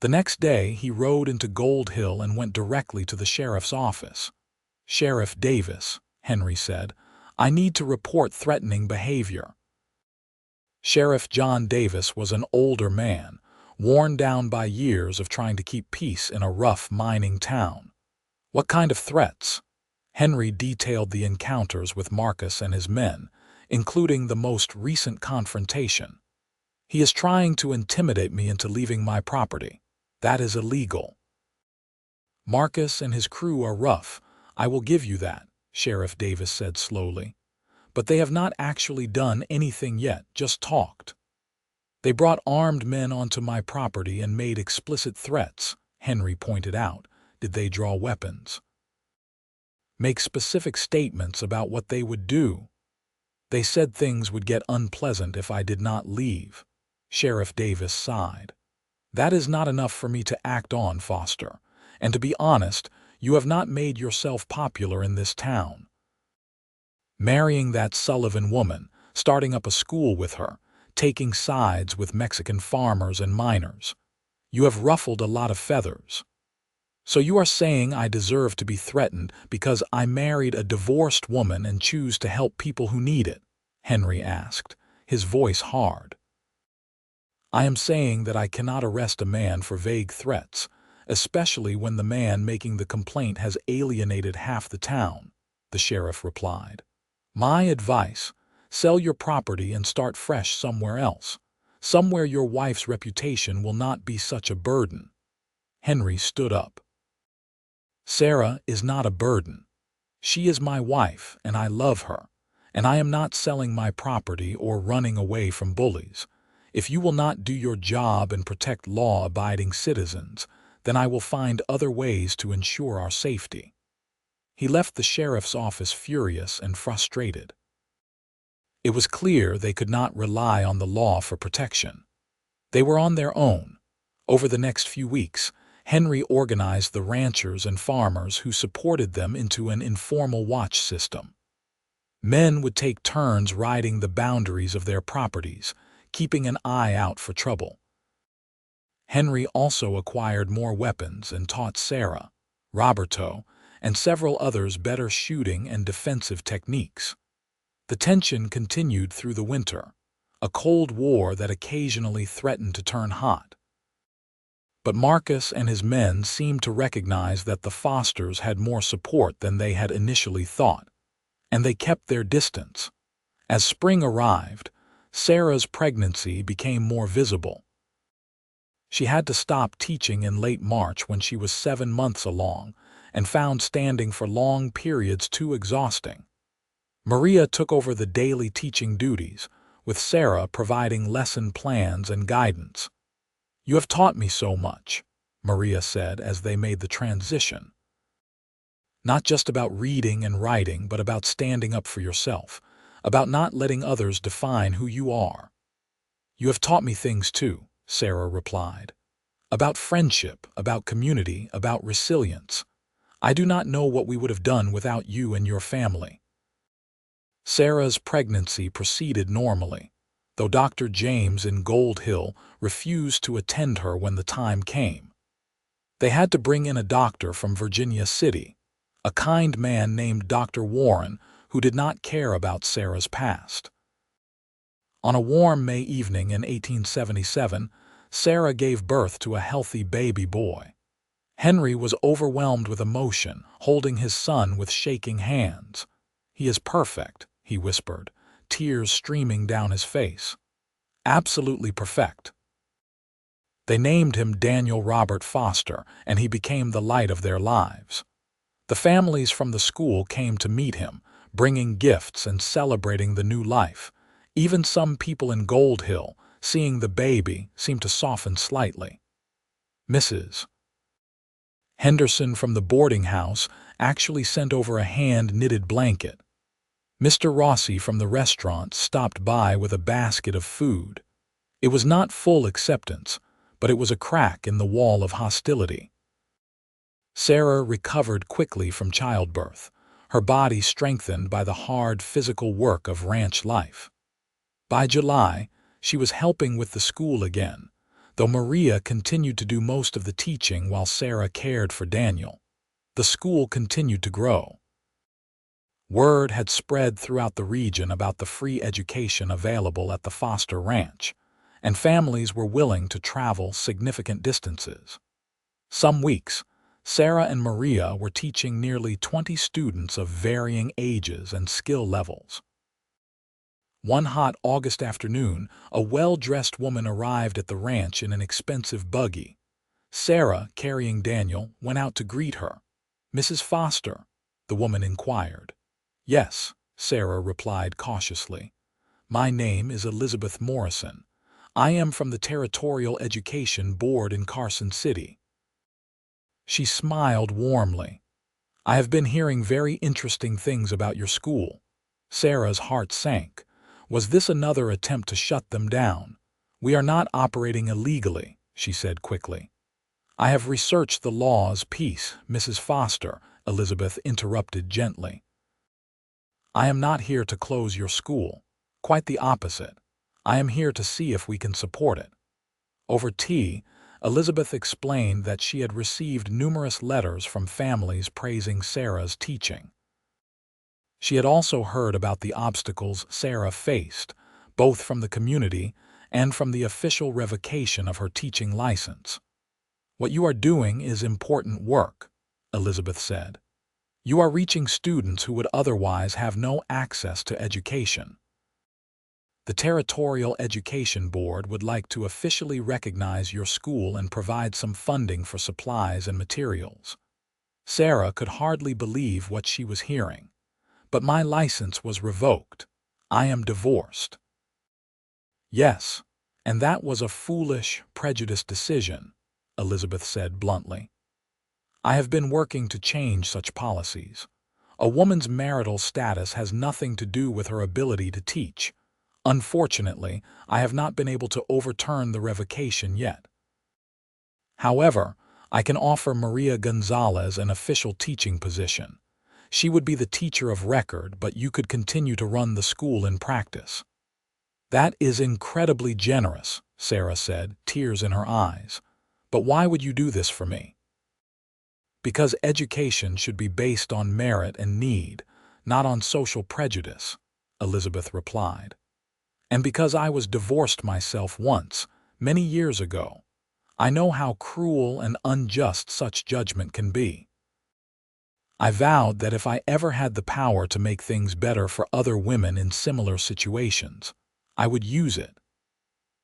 The next day, he rode into Gold Hill and went directly to the sheriff's office. "Sheriff Davis," Henry said, "I need to report threatening behavior." Sheriff John Davis was an older man, worn down by years of trying to keep peace in a rough mining town. "What kind of threats?" Henry detailed the encounters with Marcus and his men, including the most recent confrontation. "He is trying to intimidate me into leaving my property. That is illegal." "Marcus and his crew are rough, I will give you that," Sheriff Davis said slowly. "But they have not actually done anything yet, just talked." "They brought armed men onto my property and made explicit threats," Henry pointed out. "Did they draw weapons?" "Make specific statements about what they would do." "They said things would get unpleasant if I did not leave." Sheriff Davis sighed. "That is not enough for me to act on, Foster. And to be honest, you have not made yourself popular in this town. Marrying that Sullivan woman, starting up a school with her, taking sides with Mexican farmers and miners. You have ruffled a lot of feathers. So you are saying I deserve to be threatened because I married a divorced woman and choose to help people who need it?" Henry asked, his voice hard. "I am saying that I cannot arrest a man for vague threats, especially when the man making the complaint has alienated half the town," the sheriff replied. "My advice, sell your property and start fresh somewhere else, somewhere your wife's reputation will not be such a burden." Henry stood up. "Sarah is not a burden. She is my wife and I love her, and I am not selling my property or running away from bullies. If you will not do your job and protect law-abiding citizens, then I will find other ways to ensure our safety." He left the sheriff's office furious and frustrated. It was clear they could not rely on the law for protection. They were on their own. Over the next few weeks, Henry organized the ranchers and farmers who supported them into an informal watch system. Men would take turns riding the boundaries of their properties, keeping an eye out for trouble. Henry also acquired more weapons and taught Sarah, Roberto, and several others better shooting and defensive techniques. The tension continued through the winter, a cold war that occasionally threatened to turn hot. But Marcus and his men seemed to recognize that the Fosters had more support than they had initially thought, and they kept their distance. As spring arrived, Sarah's pregnancy became more visible. She had to stop teaching in late March when she was 7 months along and found standing for long periods too exhausting. Maria took over the daily teaching duties, with Sarah providing lesson plans and guidance. "You have taught me so much," Maria said as they made the transition. "Not just about reading and writing, but about standing up for yourself, about not letting others define who you are." "You have taught me things too," Sarah replied. "About friendship, about community, about resilience. I do not know what we would have done without you and your family." Sarah's pregnancy proceeded normally, though Dr. James in Gold Hill refused to attend her when the time came. They had to bring in a doctor from Virginia City, a kind man named Dr. Warren, who did not care about Sarah's past. On a warm May evening in 1877, Sarah gave birth to a healthy baby boy. Henry was overwhelmed with emotion, holding his son with shaking hands. "He is perfect," he whispered, tears streaming down his face. "Absolutely perfect." They named him Daniel Robert Foster, and he became the light of their lives. The families from the school came to meet him, bringing gifts and celebrating the new life. Even some people in Gold Hill, seeing the baby, seemed to soften slightly. Mrs. Henderson from the boarding house actually sent over a hand-knitted blanket. Mr. Rossi from the restaurant stopped by with a basket of food. It was not full acceptance, but it was a crack in the wall of hostility. Sarah recovered quickly from childbirth, her body strengthened by the hard physical work of ranch life. By July, she was helping with the school again, though Maria continued to do most of the teaching while Sarah cared for Daniel. The school continued to grow. Word had spread throughout the region about the free education available at the Foster Ranch, and families were willing to travel significant distances. Some weeks, Sarah and Maria were teaching nearly 20 students of varying ages and skill levels. One hot August afternoon, a well-dressed woman arrived at the ranch in an expensive buggy. Sarah, carrying Daniel, went out to greet her. "Mrs. Foster?" the woman inquired. "Yes," Sarah replied cautiously. "My name is Elizabeth Morrison. I am from the Territorial Education Board in Carson City." She smiled warmly. "I have been hearing very interesting things about your school." Sarah's heart sank. Was this another attempt to shut them down? "We are not operating illegally," she said quickly. "I have researched the laws." "Peace, Mrs. Foster," Elizabeth interrupted gently. "I am not here to close your school. Quite the opposite. I am here to see if we can support it." Over tea, Elizabeth explained that she had received numerous letters from families praising Sarah's teaching. She had also heard about the obstacles Sarah faced, both from the community and from the official revocation of her teaching license. "What you are doing is important work," Elizabeth said. "You are reaching students who would otherwise have no access to education. The Territorial Education Board would like to officially recognize your school and provide some funding for supplies and materials." Sarah could hardly believe what she was hearing. "But my license was revoked. I am divorced." "Yes, and that was a foolish, prejudiced decision," Elizabeth said bluntly. "I have been working to change such policies. A woman's marital status has nothing to do with her ability to teach. Unfortunately, I have not been able to overturn the revocation yet. However, I can offer Maria Gonzalez an official teaching position. She would be the teacher of record, but you could continue to run the school in practice." "That is incredibly generous," Sarah said, tears in her eyes. "But why would you do this for me?" "Because education should be based on merit and need, not on social prejudice," Elizabeth replied. "And because I was divorced myself once, many years ago. I know how cruel and unjust such judgment can be. I vowed that if I ever had the power to make things better for other women in similar situations, I would use it.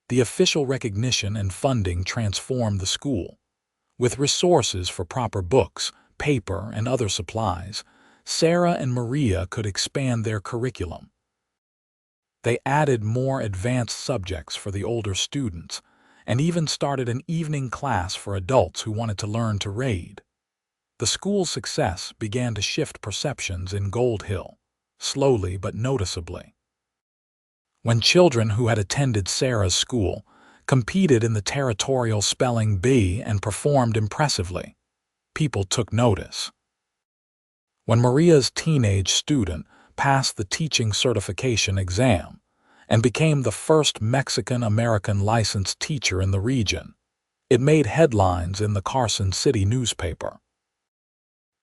The official recognition and funding transformed the school. With resources for proper books, paper, and other supplies, Sarah and Maria could expand their curriculum. They added more advanced subjects for the older students, and even started an evening class for adults who wanted to learn to read. The school's success began to shift perceptions in Gold Hill, slowly but noticeably. When children who had attended Sarah's school competed in the territorial spelling bee and performed impressively, people took notice. When Maria's teenage student passed the teaching certification exam and became the first Mexican-American licensed teacher in the region, it made headlines in the Carson City newspaper.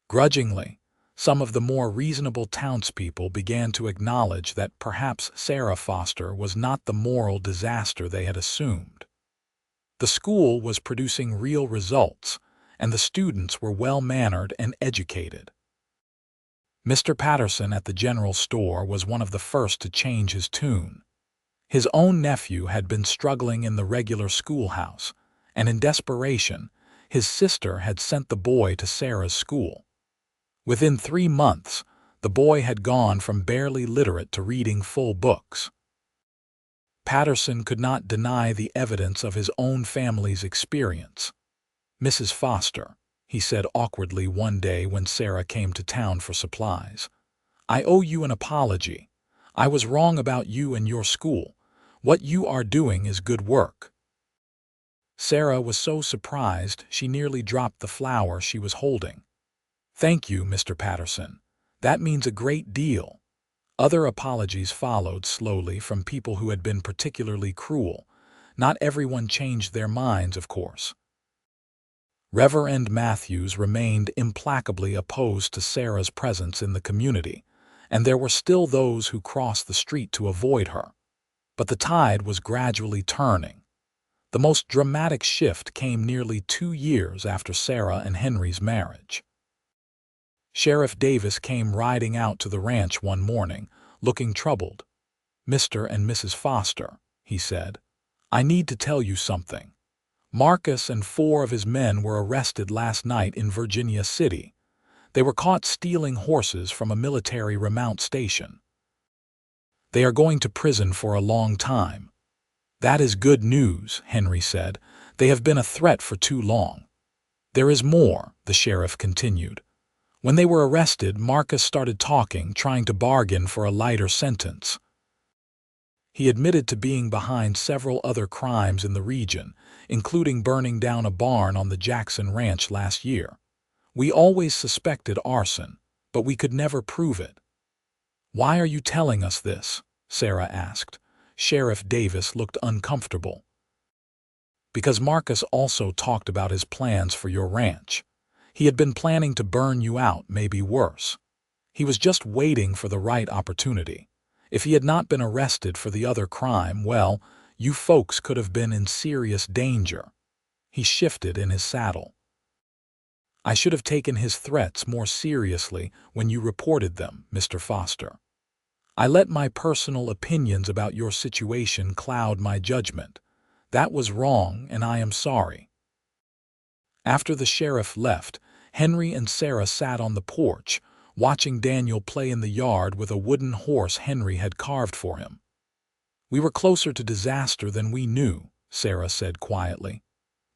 Grudgingly, some of the more reasonable townspeople began to acknowledge that perhaps Sarah Foster was not the moral disaster they had assumed. The school was producing real results, and the students were well-mannered and educated. Mr. Patterson at the general store was one of the first to change his tune. His own nephew had been struggling in the regular schoolhouse, and in desperation, his sister had sent the boy to Sarah's school. Within 3 months, the boy had gone from barely literate to reading full books. Patterson could not deny the evidence of his own family's experience. "Mrs. Foster," he said awkwardly one day when Sarah came to town for supplies, "I owe you an apology. I was wrong about you and your school. What you are doing is good work." Sarah was so surprised she nearly dropped the flower she was holding. "Thank you, Mr. Patterson. That means a great deal." Other apologies followed slowly from people who had been particularly cruel. Not everyone changed their minds, of course. Reverend Matthews remained implacably opposed to Sarah's presence in the community, and there were still those who crossed the street to avoid her. But the tide was gradually turning. The most dramatic shift came nearly 2 years after Sarah and Henry's marriage. Sheriff Davis came riding out to the ranch one morning, looking troubled. "Mr. and Mrs. Foster," he said, "I need to tell you something. Marcus and 4 of his men were arrested last night in Virginia City. They were caught stealing horses from a military remount station. They are going to prison for a long time." "That is good news," Henry said. "They have been a threat for too long." "There is more," the sheriff continued. "When they were arrested, Marcus started talking, trying to bargain for a lighter sentence. He admitted to being behind several other crimes in the region, including burning down a barn on the Jackson Ranch last year. We always suspected arson, but we could never prove it." "Why are you telling us this?" Sarah asked. Sheriff Davis looked uncomfortable. "Because Marcus also talked about his plans for your ranch. He had been planning to burn you out, maybe worse. He was just waiting for the right opportunity. If he had not been arrested for the other crime, well, you folks could have been in serious danger." He shifted in his saddle. "I should have taken his threats more seriously when you reported them, Mr. Foster. I let my personal opinions about your situation cloud my judgment. That was wrong, and I am sorry." After the sheriff left, Henry and Sarah sat on the porch, watching Daniel play in the yard with a wooden horse Henry had carved for him. "We were closer to disaster than we knew," Sarah said quietly.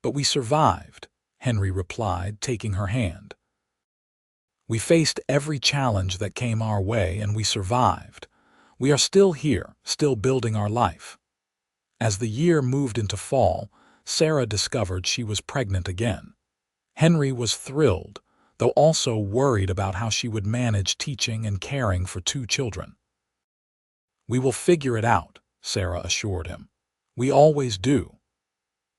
"But we survived," Henry replied, taking her hand. "We faced every challenge that came our way, and we survived. We are still here, still building our life." As the year moved into fall, Sarah discovered she was pregnant again. Henry was thrilled, though also worried about how she would manage teaching and caring for 2 children. "We will figure it out," Sarah assured him. "We always do."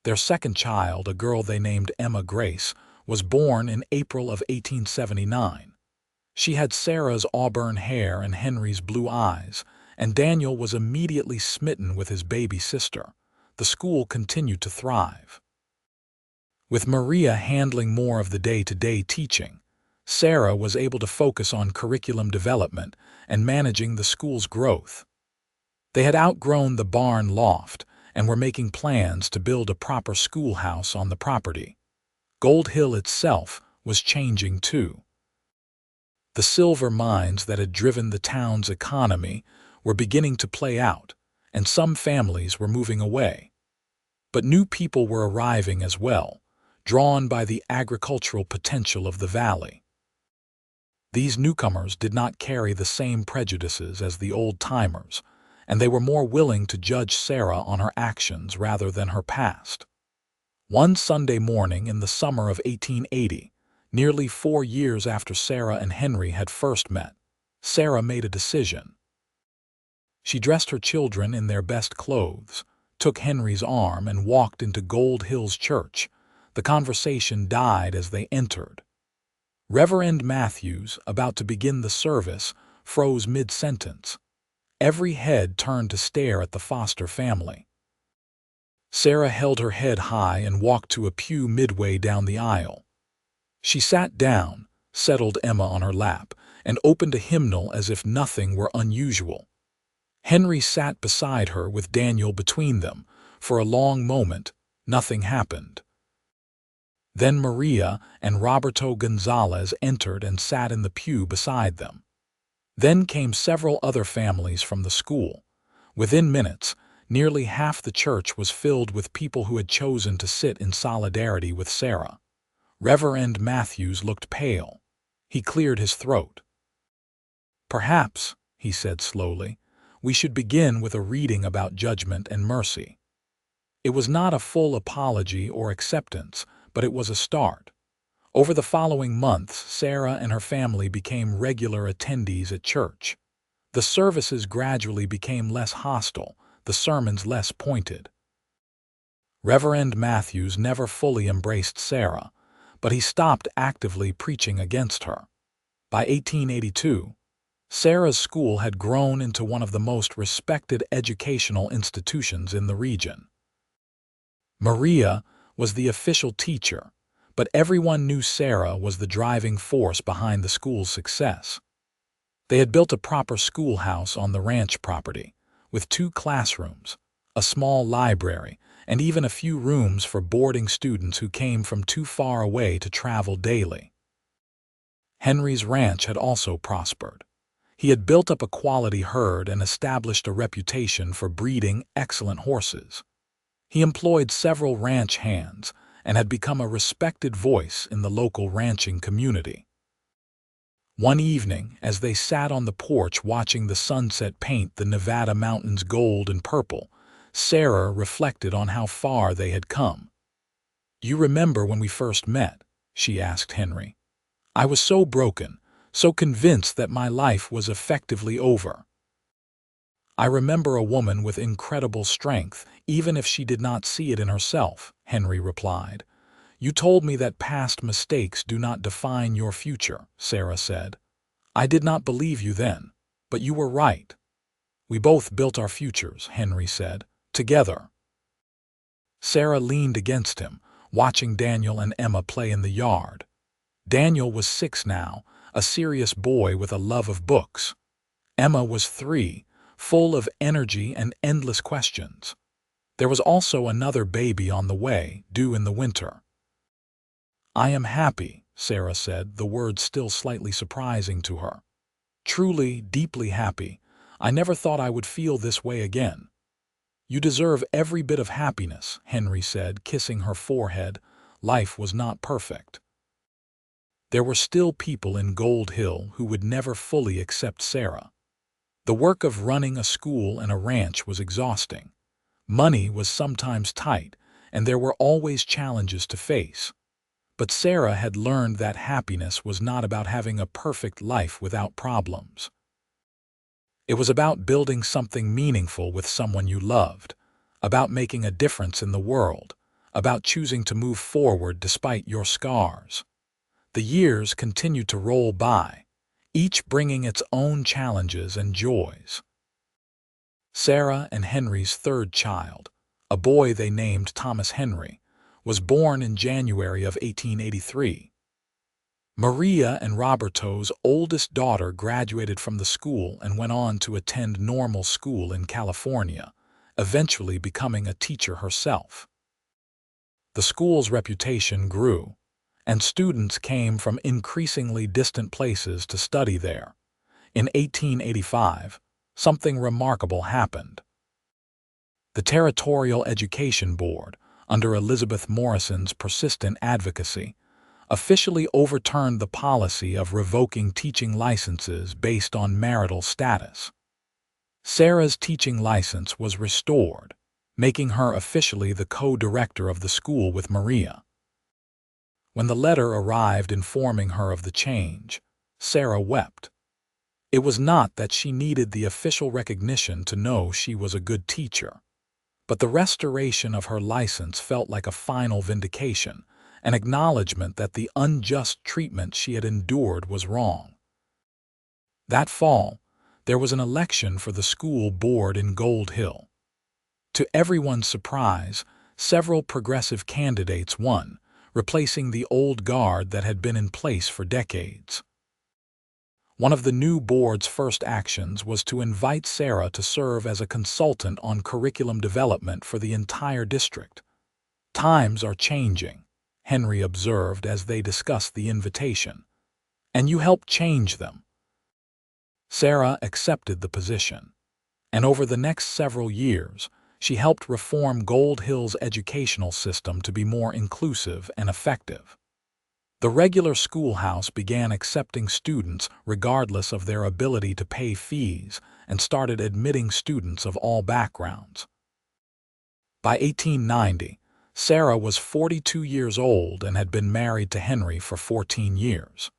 Their second child, a girl they named Emma Grace, was born in April of 1879. She had Sarah's auburn hair and Henry's blue eyes, and Daniel was immediately smitten with his baby sister. The school continued to thrive. With Maria handling more of the day-to-day teaching, Sarah was able to focus on curriculum development and managing the school's growth. They had outgrown the barn loft and were making plans to build a proper schoolhouse on the property. Gold Hill itself was changing too. The silver mines that had driven the town's economy were beginning to play out, and some families were moving away. But new people were arriving as well, drawn by the agricultural potential of the valley. These newcomers did not carry the same prejudices as the old-timers, and they were more willing to judge Sarah on her actions rather than her past. One Sunday morning in the summer of 1880, nearly 4 years after Sarah and Henry had first met, Sarah made a decision. She dressed her children in their best clothes, took Henry's arm, and walked into Gold Hill's church. The conversation died as they entered. Reverend Matthews, about to begin the service, froze mid-sentence. Every head turned to stare at the Foster family. Sarah held her head high and walked to a pew midway down the aisle. She sat down, settled Emma on her lap, and opened a hymnal as if nothing were unusual. Henry sat beside her with Daniel between them. For a long moment, nothing happened. Then Maria and Roberto Gonzalez entered and sat in the pew beside them. Then came several other families from the school. Within minutes, nearly half the church was filled with people who had chosen to sit in solidarity with Sarah. Reverend Matthews looked pale. He cleared his throat. "Perhaps," he said slowly, "we should begin with a reading about judgment and mercy." It was not a full apology or acceptance, but it was a start. Over the following months, Sarah and her family became regular attendees at church. The services gradually became less hostile, the sermons less pointed. Reverend Matthews never fully embraced Sarah, but he stopped actively preaching against her. By 1882, Sarah's school had grown into one of the most respected educational institutions in the region. Maria was the official teacher, but everyone knew Sarah was the driving force behind the school's success. They had built a proper schoolhouse on the ranch property, with 2 classrooms, a small library, and even a few rooms for boarding students who came from too far away to travel daily. Henry's ranch had also prospered. He had built up a quality herd and established a reputation for breeding excellent horses. He employed several ranch hands and had become a respected voice in the local ranching community. One evening, as they sat on the porch watching the sunset paint the Nevada mountains gold and purple, Sarah reflected on how far they had come. "You remember when we first met?" she asked Henry. "I was so broken, so convinced that my life was effectively over." "I remember a woman with incredible strength, even if she did not see it in herself," Henry replied. "You told me that past mistakes do not define your future," Sarah said. "I did not believe you then, but you were right." "We both built our futures," Henry said, "together." Sarah leaned against him, watching Daniel and Emma play in the yard. Daniel was 6 now, a serious boy with a love of books. Emma was 3, full of energy and endless questions. There was also another baby on the way, due in the winter. "I am happy," Sarah said, the words still slightly surprising to her. "Truly, deeply happy. I never thought I would feel this way again." "You deserve every bit of happiness," Henry said, kissing her forehead. Life was not perfect. There were still people in Gold Hill who would never fully accept Sarah. The work of running a school and a ranch was exhausting. Money was sometimes tight, and there were always challenges to face. But Sarah had learned that happiness was not about having a perfect life without problems. It was about building something meaningful with someone you loved, about making a difference in the world, about choosing to move forward despite your scars. The years continued to roll by, each bringing its own challenges and joys. Sarah and Henry's 3rd child, a boy they named Thomas Henry, was born in January of 1883. Maria and Roberto's oldest daughter graduated from the school and went on to attend normal school in California, eventually becoming a teacher herself. The school's reputation grew, and students came from increasingly distant places to study there. In 1885, something remarkable happened. The Territorial Education Board, under Elizabeth Morrison's persistent advocacy, officially overturned the policy of revoking teaching licenses based on marital status. Sarah's teaching license was restored, making her officially the co-director of the school with Maria. When the letter arrived informing her of the change, Sarah wept. It was not that she needed the official recognition to know she was a good teacher, but the restoration of her license felt like a final vindication, an acknowledgement that the unjust treatment she had endured was wrong. That fall, there was an election for the school board in Gold Hill. To everyone's surprise, several progressive candidates won, replacing the old guard that had been in place for decades. One of the new board's first actions was to invite Sarah to serve as a consultant on curriculum development for the entire district. "Times are changing," Henry observed as they discussed the invitation, "and you helped change them." Sarah accepted the position, and over the next several years, she helped reform Gold Hill's educational system to be more inclusive and effective. The regular schoolhouse began accepting students regardless of their ability to pay fees and started admitting students of all backgrounds. By 1890, Sarah was 42 years old and had been married to Henry for 14 years.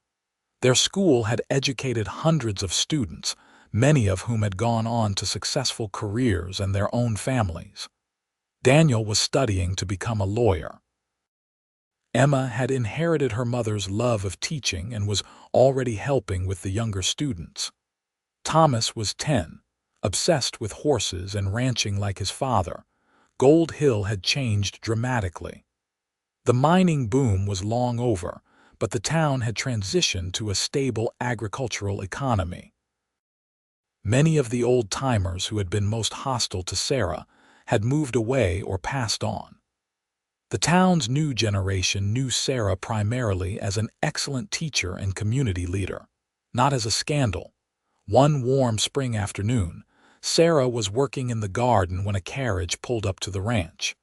Their school had educated hundreds of students, many of whom had gone on to successful careers and their own families. Daniel was studying to become a lawyer. Emma had inherited her mother's love of teaching and was already helping with the younger students. Thomas was 10, obsessed with horses and ranching like his father. Gold Hill had changed dramatically. The mining boom was long over, but the town had transitioned to a stable agricultural economy. Many of the old-timers who had been most hostile to Sarah had moved away or passed on. The town's new generation knew Sarah primarily as an excellent teacher and community leader, not as a scandal. One warm spring afternoon, Sarah was working in the garden when a carriage pulled up to the ranch.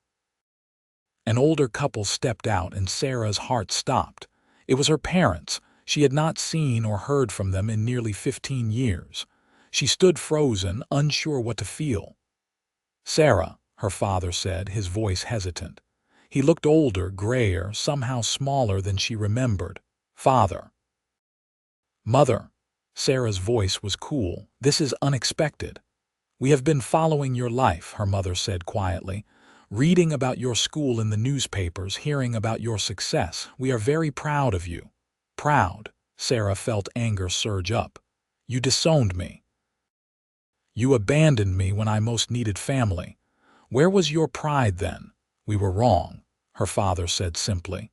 An older couple stepped out and Sarah's heart stopped. It was her parents. She had not seen or heard from them in nearly 15 years. She stood frozen, unsure what to feel. "Sarah," her father said, his voice hesitant. He looked older, grayer, somehow smaller than she remembered. "Father." "Mother." Sarah's voice was cool. "This is unexpected." "We have been following your life," her mother said quietly. "Reading about your school in the newspapers, hearing about your success. We are very proud of you." "Proud?" Sarah felt anger surge up. "You disowned me. You abandoned me when I most needed family. Where was your pride then?" "We were wrong," her father said simply.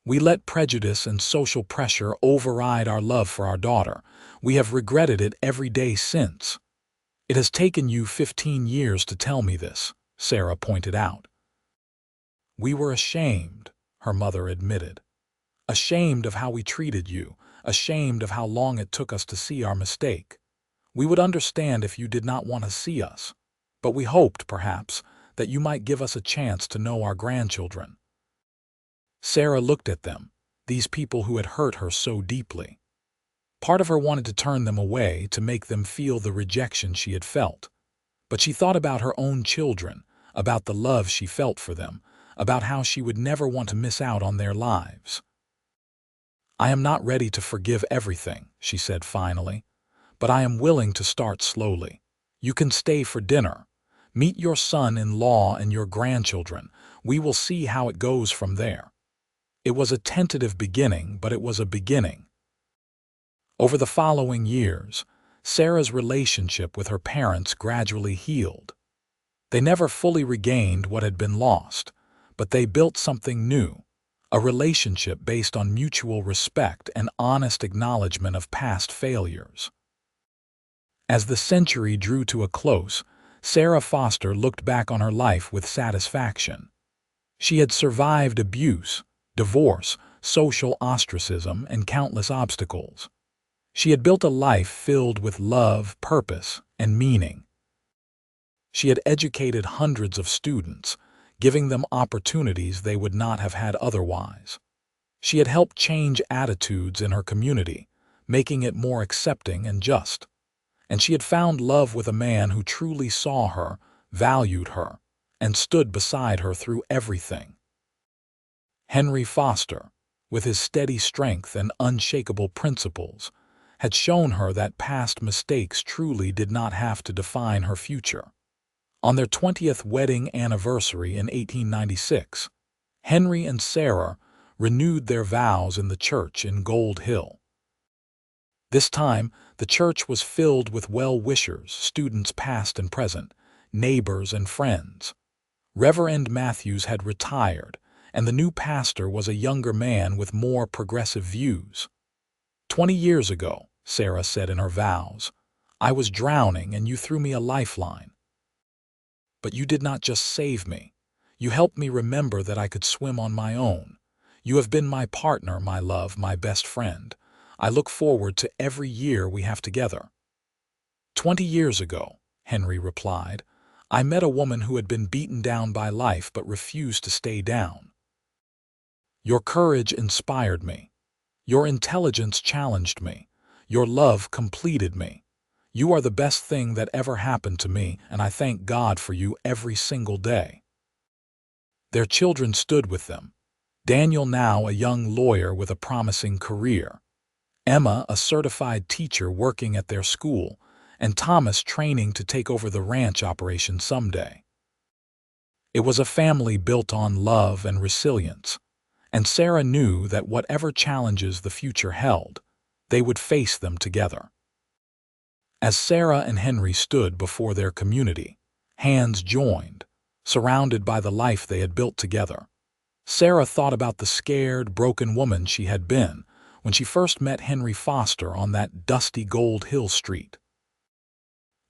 "We let prejudice and social pressure override our love for our daughter. We have regretted it every day since." "It has taken you 15 years to tell me this," Sarah pointed out. "We were ashamed," her mother admitted. "Ashamed of how we treated you, ashamed of how long it took us to see our mistake. We would understand if you did not want to see us, but we hoped, perhaps, that you might give us a chance to know our grandchildren." Sarah looked at them, these people who had hurt her so deeply. Part of her wanted to turn them away, to make them feel the rejection she had felt. But she thought about her own children, about the love she felt for them, about how she would never want to miss out on their lives. "I am not ready to forgive everything," she said finally, "but I am willing to start slowly. You can stay for dinner. Meet your son-in-law and your grandchildren. We will see how it goes from there." It was a tentative beginning, but it was a beginning. Over the following years, Sarah's relationship with her parents gradually healed. They never fully regained what had been lost, but they built something new, a relationship based on mutual respect and honest acknowledgement of past failures. As the century drew to a close, Sarah Foster looked back on her life with satisfaction. She had survived abuse, divorce, social ostracism, and countless obstacles. She had built a life filled with love, purpose, and meaning. She had educated hundreds of students, giving them opportunities they would not have had otherwise. She had helped change attitudes in her community, making it more accepting and just. And she had found love with a man who truly saw her, valued her, and stood beside her through everything. Henry Foster, with his steady strength and unshakable principles, had shown her that past mistakes truly did not have to define her future. On their 20th wedding anniversary in 1896, Henry and Sarah renewed their vows in the church in Gold Hill. This time, the church was filled with well-wishers, students past and present, neighbors and friends. Reverend Matthews had retired, and the new pastor was a younger man with more progressive views. 20 years ago, Sarah said in her vows, I was drowning and you threw me a lifeline. But you did not just save me. You helped me remember that I could swim on my own. You have been my partner, my love, my best friend. I look forward to every year we have together. 20 years ago, Henry replied, I met a woman who had been beaten down by life but refused to stay down. Your courage inspired me. Your intelligence challenged me. Your love completed me. You are the best thing that ever happened to me, and I thank God for you every single day. Their children stood with them. Daniel, now a young lawyer with a promising career. Emma, a certified teacher working at their school, and Thomas training to take over the ranch operation someday. It was a family built on love and resilience, and Sarah knew that whatever challenges the future held, they would face them together. As Sarah and Henry stood before their community, hands joined, surrounded by the life they had built together, Sarah thought about the scared, broken woman she had been when she first met Henry Foster on that dusty Gold Hill street.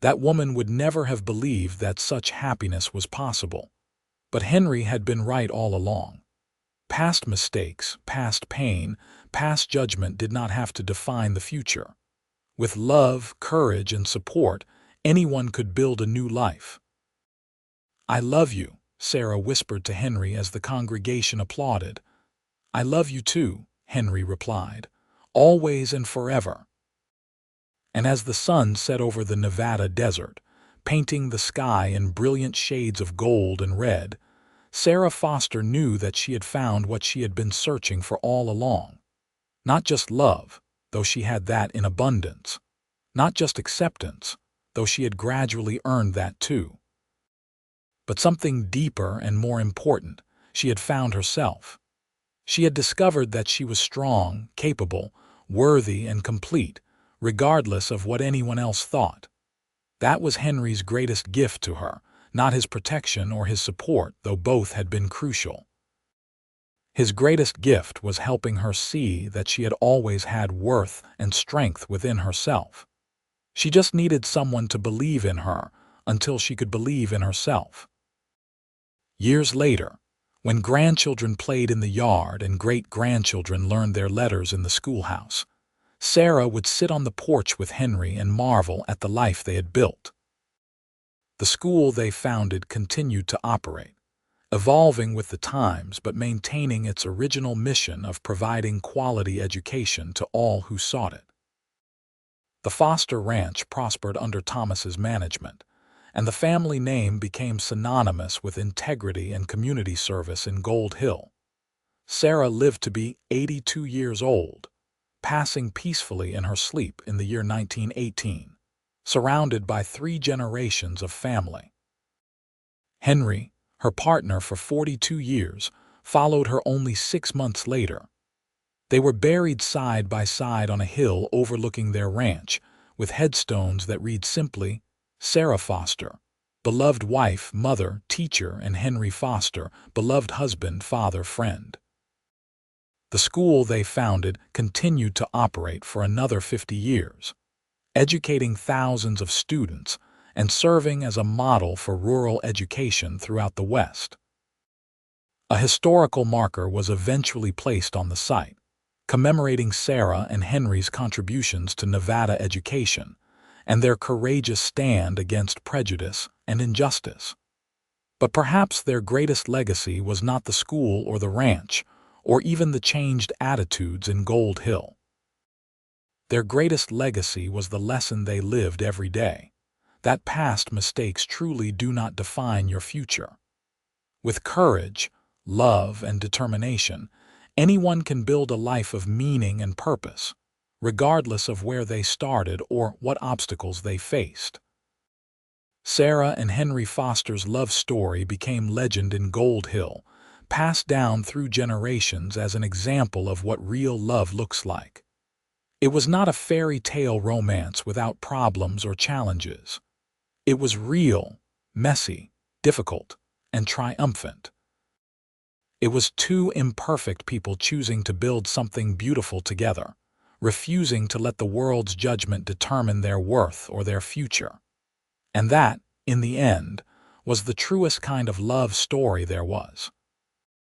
That woman would never have believed that such happiness was possible, but Henry had been right all along. Past mistakes, past pain, past judgment did not have to define the future. With love, courage, and support, anyone could build a new life. I love you, Sarah whispered to Henry as the congregation applauded. I love you too, Henry replied, always and forever. And as the sun set over the Nevada desert, painting the sky in brilliant shades of gold and red, Sarah Foster knew that she had found what she had been searching for all along. Not just love, though she had that in abundance. Not just acceptance, though she had gradually earned that too. But something deeper and more important, she had found herself. She had discovered that she was strong, capable, worthy, and complete, regardless of what anyone else thought. That was Henry's greatest gift to her, not his protection or his support, though both had been crucial. His greatest gift was helping her see that she had always had worth and strength within herself. She just needed someone to believe in her until she could believe in herself. Years later, when grandchildren played in the yard and great-grandchildren learned their letters in the schoolhouse, Sarah would sit on the porch with Henry and marvel at the life they had built. The school they founded continued to operate, evolving with the times but maintaining its original mission of providing quality education to all who sought it. The Foster Ranch prospered under Thomas's management, and the family name became synonymous with integrity and community service in Gold Hill. Sarah lived to be 82 years old, passing peacefully in her sleep in the year 1918, surrounded by 3 generations of family. Henry, her partner for 42 years, followed her only 6 months later. They were buried side by side on a hill overlooking their ranch, with headstones that read simply, Sarah Foster, beloved wife, mother, teacher, and Henry Foster, beloved husband, father, friend. The school they founded continued to operate for another 50 years, educating thousands of students and serving as a model for rural education throughout the West. A historical marker was eventually placed on the site, commemorating Sarah and Henry's contributions to Nevada education and their courageous stand against prejudice and injustice. But perhaps their greatest legacy was not the school or the ranch, or even the changed attitudes in Gold Hill. Their greatest legacy was the lesson they lived every day, that past mistakes truly do not define your future. With courage, love, and determination, anyone can build a life of meaning and purpose, regardless of where they started or what obstacles they faced. Sarah and Henry Foster's love story became legend in Gold Hill, passed down through generations as an example of what real love looks like. It was not a fairy tale romance without problems or challenges. It was real, messy, difficult, and triumphant. It was two imperfect people choosing to build something beautiful together, refusing to let the world's judgment determine their worth or their future. And that, in the end, was the truest kind of love story there was.